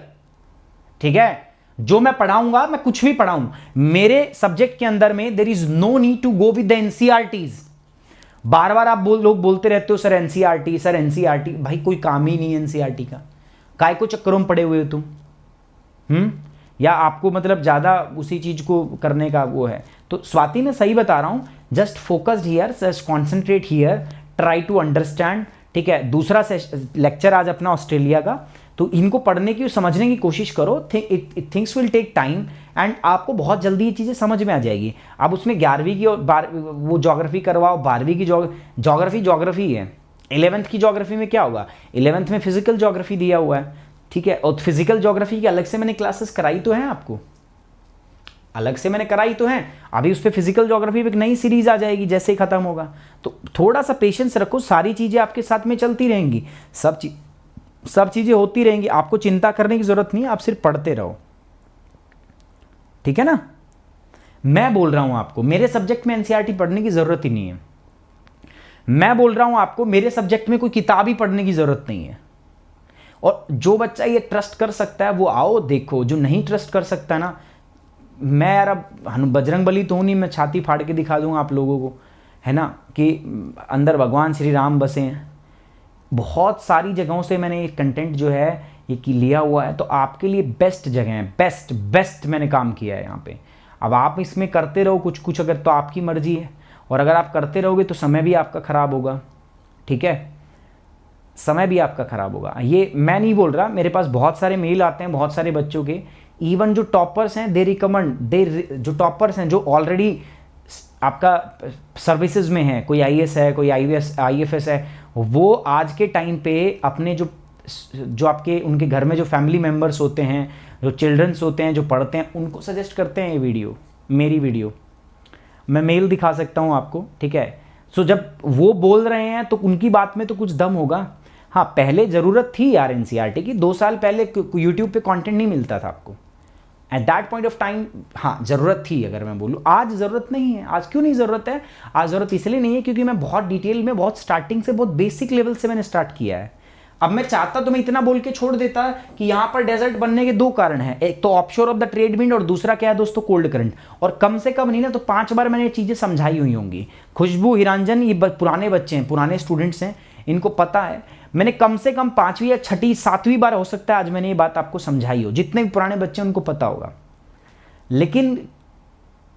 Speaker 1: ठीक है। जो मैं पढ़ाऊंगा, मैं कुछ भी पढ़ाऊं, मेरे सब्जेक्ट के अंदर में there is no need to go with the NCERTs. बार बार आप लोग बोलते रहते हो सर एनसीईआरटी, सर एनसीईआरटी। भाई कोई काम ही नहीं है एनसीईआरटी का, काय को चक्करों में पड़े हुए हो तुम। या आपको मतलब ज्यादा उसी चीज को करने का वो है। तो स्वाति मैं सही बता रहा हूं, just focused here, just concentrate here, try to understand, ठीक है। दूसरा लेक्चर आज अपना ऑस्ट्रेलिया का, तो इनको पढ़ने की समझने की कोशिश करो। Things will take time and आपको बहुत जल्दी ये चीज़ें समझ में आ जाएगी। अब उसमें 11वीं की और वो ज्योग्राफी करवाओ, 12वीं की ज्योग्राफी है। 11th की ज्योग्राफी में क्या होगा, 11th में फिजिकल ज्योग्राफी दिया हुआ है, ठीक है। और फिजिकल ज्योग्राफी की अलग से मैंने क्लासेस कराई तो हैं आपको, अलग से मैंने कराई तो हैं। अभी उस पर फिजिकल ज्योग्राफी पे एक नई सीरीज आ जाएगी जैसे ही खत्म होगा। तो थोड़ा सा पेशेंस रखो, सारी चीज़ें आपके साथ में चलती रहेंगी, सब चीज़ें होती रहेंगी। आपको चिंता करने की जरूरत नहीं है, आप सिर्फ पढ़ते रहो, ठीक है ना। मैं बोल रहा हूं आपको मेरे सब्जेक्ट में एनसीईआरटी पढ़ने की जरूरत ही नहीं है। मैं बोल रहा हूं आपको मेरे सब्जेक्ट में कोई किताब ही पढ़ने की जरूरत नहीं है। और जो बच्चा ये ट्रस्ट कर सकता है वो आओ देखो, जो नहीं ट्रस्ट कर सकता ना, मैं यार अब बजरंग बली तो हूं नहीं, मैं छाती फाड़ के दिखा दूंगा आप लोगों को, है ना, कि अंदर भगवान श्री राम बसे हैं। बहुत सारी जगहों से मैंने ये कंटेंट जो है ये लिया हुआ है, तो आपके लिए बेस्ट जगह है, बेस्ट मैंने काम किया है यहाँ पे। अब आप इसमें करते रहो कुछ कुछ, अगर तो आपकी मर्जी है, और अगर आप करते रहोगे तो समय भी आपका खराब होगा, ठीक है, समय भी आपका खराब होगा। ये मैं नहीं बोल रहा, मेरे पास बहुत सारे मेल आते हैं बहुत सारे बच्चों के, इवन जो टॉपर्स हैं दे रिकमेंड, जो टॉपर्स हैं जो ऑलरेडी आपका सर्विसेज में है, कोई आईएएस है, कोई आईएफएस है, वो आज के टाइम पे अपने जो आपके उनके घर में जो फैमिली मेम्बर्स होते हैं, जो चिल्ड्रंस होते हैं, जो पढ़ते हैं, उनको सजेस्ट करते हैं ये वीडियो, मेरी वीडियो। मैं मेल दिखा सकता हूँ आपको, ठीक है। सो जब वो बोल रहे हैं तो उनकी बात में तो कुछ दम होगा। हाँ, पहले ज़रूरत थी यार एनसीईआरटी की, 2 साल पहले यूट्यूब पे कंटेंट नहीं मिलता था आपको at that point of time. हाँ, ज़रूरत थी अगर मैं बोलूँ, आज ज़रूरत नहीं है। आज क्यों नहीं ज़रूरत है? आज ज़रूरत इसलिए नहीं है क्योंकि मैं बहुत डिटेल में, बहुत स्टार्टिंग से, बहुत बेसिक लेवल से मैंने स्टार्ट किया है। अब मैं चाहता तो मैं इतना बोल के छोड़ देता कि यहाँ पर डेजर्ट बनने के 2 कारण हैं, एक तो offshore of the trade wind और दूसरा क्या है दोस्तों, कोल्ड करंट। और कम से कम नहीं ना तो 5 बार मैंने ये चीज़ें समझाई हुई होंगी। खुशबू, हिरांजन, ये पुराने बच्चे हैं, पुराने स्टूडेंट्स हैं, इनको पता है। मैंने कम से कम 5वीं या 6ठी 7वीं बार हो सकता है आज मैंने ये बात आपको समझाई हो, जितने भी पुराने बच्चे उनको पता होगा, लेकिन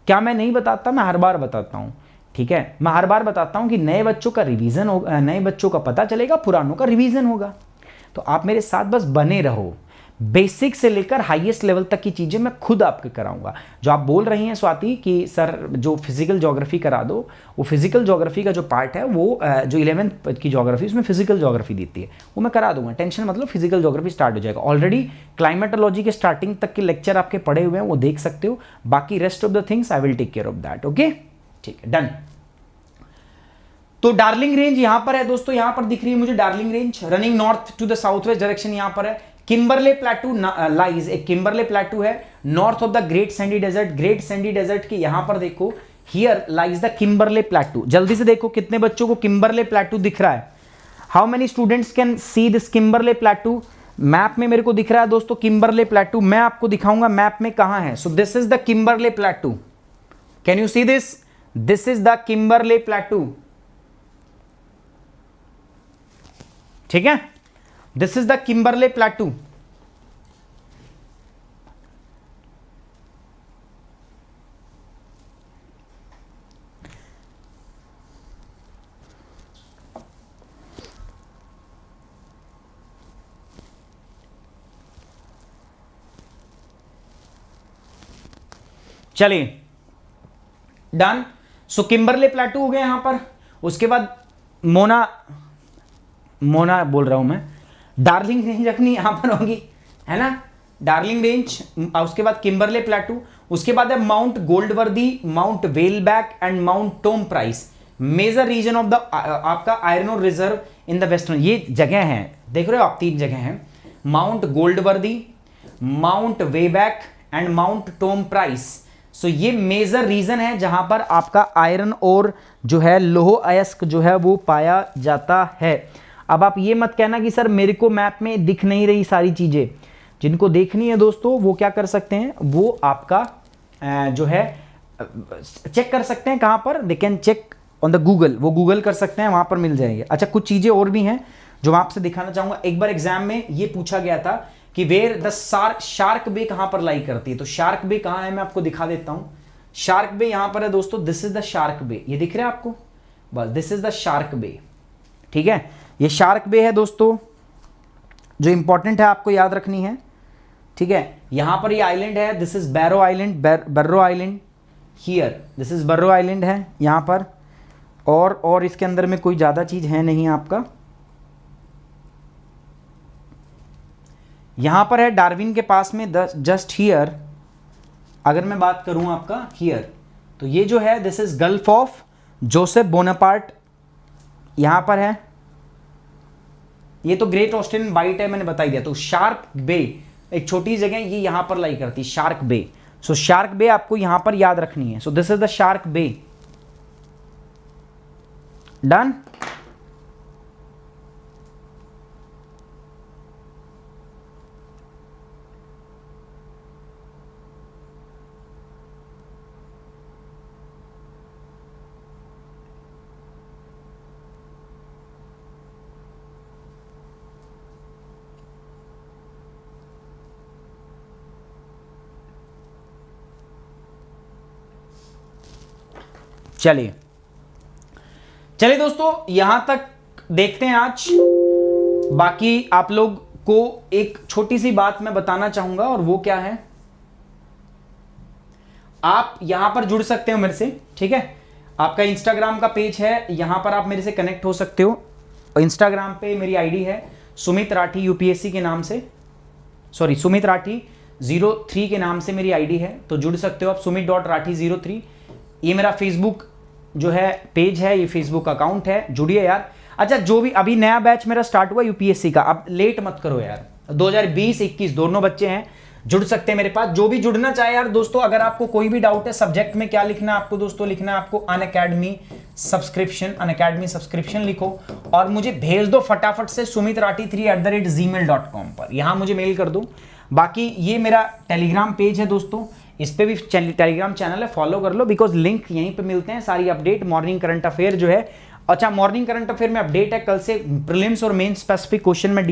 Speaker 1: क्या मैं नहीं बताता? मैं हर बार बताता हूं, ठीक है। मैं हर बार बताता हूं कि नए बच्चों का रिवीजन होगा, नए बच्चों का पता चलेगा, पुरानों का रिवीजन होगा। तो आप मेरे साथ बस बने रहो, बेसिक से लेकर हाईएस्ट लेवल तक की चीजें मैं खुद आपके कराऊंगा। जो आप बोल रही हैं स्वाति कि सर जो फिजिकल ज्योग्राफी करा दो, वो फिजिकल ज्योग्राफी का जो पार्ट है वो जो 11th की ज्योग्राफी उसमें फिजिकल ज्योग्राफी देती है, वो मैं करा दूंगा, टेंशन मतलब। फिजिकल ज्योग्राफी स्टार्ट हो जाएगा। ऑलरेडी क्लाइमेटोलॉजी के स्टार्टिंग तक के लेक्चर आपके पढ़े हुए हैं, वो देख सकते हो। बाकी rest of the things I will take care of that. Okay, ठीक है, डन। तो डार्लिंग रेंज यहां पर है दोस्तों, यहां पर दिख रही है मुझे Darling Range running north to the south west direction, यहां पर है। किम्बरले प्लेटू लाइज, एक किम्बरले प्लेटू है north of the Great Sandy Desert. Great Sandy Desert के यहां पर देखो, here lies the Kimberley Plateau. जल्दी से देखो कितने बच्चों को किम्बरले प्लेटू दिख रहा है? How many students can see this Kimberley Plateau? Map में मेरे को दिख रहा है दोस्तों किम्बरले प्लेटू। मैं आपको दिखाऊंगा मैप में कहां है। So this is the Kimberley Plateau, can you see this? This is the Kimberley Plateau, ठीक है। This is the Kimberley Plateau. चलिए डन। सो किम्बरले प्लेटू हो गया यहां पर। उसके बाद मोना बोल रहा हूं मैं, डार्लिंग रेंज रखनी यहां पर होगी, है ना, डार्लिंग रेंज। उसके बाद किम्बरले प्लेटू, उसके बाद है Mount Goldsworthy, Mount Whaleback and Mount Tom Price. Major reason of the आपका iron ore reserve in the western, ये जगह है, देख रहे हो आप, 3 जगह हैं, Mount Goldsworthy, Mount Whaleback and Mount Tom Price. So ये मेजर रीजन है जहां पर आपका आयरन और जो है लोह अयस्क जो है वो पाया जाता है। अब आप ये मत कहना कि सर मेरे को मैप में दिख नहीं रही सारी चीजें। जिनको देखनी है दोस्तों वो क्या कर सकते हैं, वो आपका जो है चेक कर सकते हैं। कहां पर? They can check on the Google, वो गूगल कर सकते हैं, वहां पर मिल जाएंगे। अच्छा, कुछ चीजें और भी हैं जो मैं आपसे दिखाना चाहूंगा। एक बार एग्जाम में ये पूछा गया था कि वेयर द शार्क बे कहां पर लाई करती है, तो शार्क बे कहां है मैं आपको दिखा देता हूं। शार्क बे यहां पर है दोस्तों, this is the Shark Bay, ये दिख रहा है आपको, बस this is the Shark Bay, ठीक है। ये शार्क बे है दोस्तों, जो इंपॉर्टेंट है आपको याद रखनी है, ठीक है। यहां पर ये आइलैंड है, this is Barrow Island, Barrow Island here, this is Barrow Island है यहां पर। और इसके अंदर में कोई ज्यादा चीज है नहीं आपका। यहां पर है डार्विन के पास में जस्ट हियर, अगर मैं बात करूं आपका हियर, तो ये जो है this is gulf of Joseph Bonaparte, यहां पर है। ये तो ग्रेट ऑस्ट्रेलियन बाइट है, मैंने बता दिया। तो शार्क बे एक छोटी जगह, ये यहां पर लाई करती, शार्क बे। सो शार्क बे आपको यहां पर याद रखनी है। So this is the Shark Bay, done. चलिए दोस्तों, यहां तक देखते हैं आज। बाकी आप लोग को एक छोटी सी बात मैं बताना चाहूंगा, और वो क्या है, आप यहां पर जुड़ सकते हो मेरे से, ठीक है। आपका इंस्टाग्राम का पेज है, यहां पर आप मेरे से कनेक्ट हो सकते हो। इंस्टाग्राम पे मेरी आईडी है सुमित राठी यूपीएससी के नाम से, सॉरी सुमित राठी 03 के नाम से मेरी आईडी है, तो जुड़ सकते हो आप, sumit.rathi03। ये मेरा फेसबुक जो है पेज है, ये फेसबुक अकाउंट है, जुड़िए यार। अच्छा, जो भी अभी नया बैच मेरा स्टार्ट हुआ यूपीएससी का, अब लेट मत करो यार, 2020-21 दोनों बच्चे हैं, जुड़ सकते हैं मेरे पास। जो भी जुड़ना चाहे यार दोस्तों, अगर आपको कोई भी डाउट है सब्जेक्ट में, क्या लिखना है आपको दोस्तों, लिखना है आपको अनअकैडमी सब्सक्रिप्शन लिखो और मुझे भेज दो फटाफट से sumitrathi3@gmail.com पर, यहां मुझे मेल कर दो। बाकी ये मेरा टेलीग्राम पेज है दोस्तों, इस पे भी टेलीग्राम चैनल है, फॉलो कर लो, बिकॉज लिंक यहीं पे मिलते हैं, सारी अपडेट मॉर्निंग करंट अफेयर जो है अच्छा, मॉर्निंग करंट अफेयर में अपडेट है, कल से प्रीलिम्स और मेन स्पेसिफिक क्वेश्चन में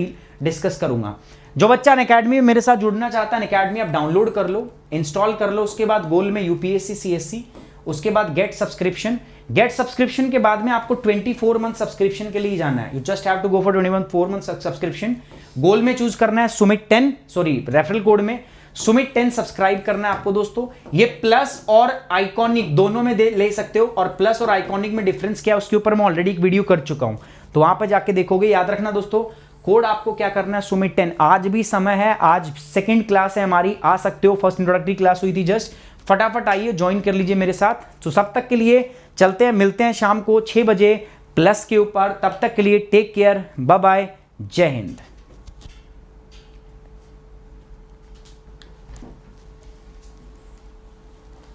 Speaker 1: डिस्कस करूंगा। जो बच्चा अनअकैडमी में मेरे साथ जुड़ना चाहता है, अनअकैडमी आप डाउनलोड कर लो, इंस्टॉल कर लो, उसके बाद गोल में यूपीएससी सीएससी, उसके बाद गेट सब्सक्रिप्शन के बाद में आपको 24 मंथ सब्सक्रिप्शन के लिए जाना है। You just have to go for 24 month subscription. Goal में चूज करना है सुमित 10, रेफरल कोड में सुमित 10 सब्सक्राइब करना है आपको दोस्तों। ये प्लस और आइकॉनिक दोनों में ले सकते हो, और प्लस और आइकॉनिक में डिफरेंस क्या है उसके ऊपर मैं ऑलरेडी एक वीडियो कर चुका हूं, तो वहां पर जाके देखोगे। याद रखना दोस्तों, कोड आपको क्या करना है, सुमित 10। आज भी समय है, आज सेकंड क्लास है हमारी, आ सकते हो। फर्स्ट इंट्रोडक्टरी क्लास हुई थी जस्ट, फटाफट आइए ज्वाइन कर लीजिए मेरे साथ। तो सब तक के लिए चलते हैं, मिलते हैं शाम को 6 बजे प्लस के ऊपर। तब तक के लिए टेक केयर, बाय बाय, जय हिंद।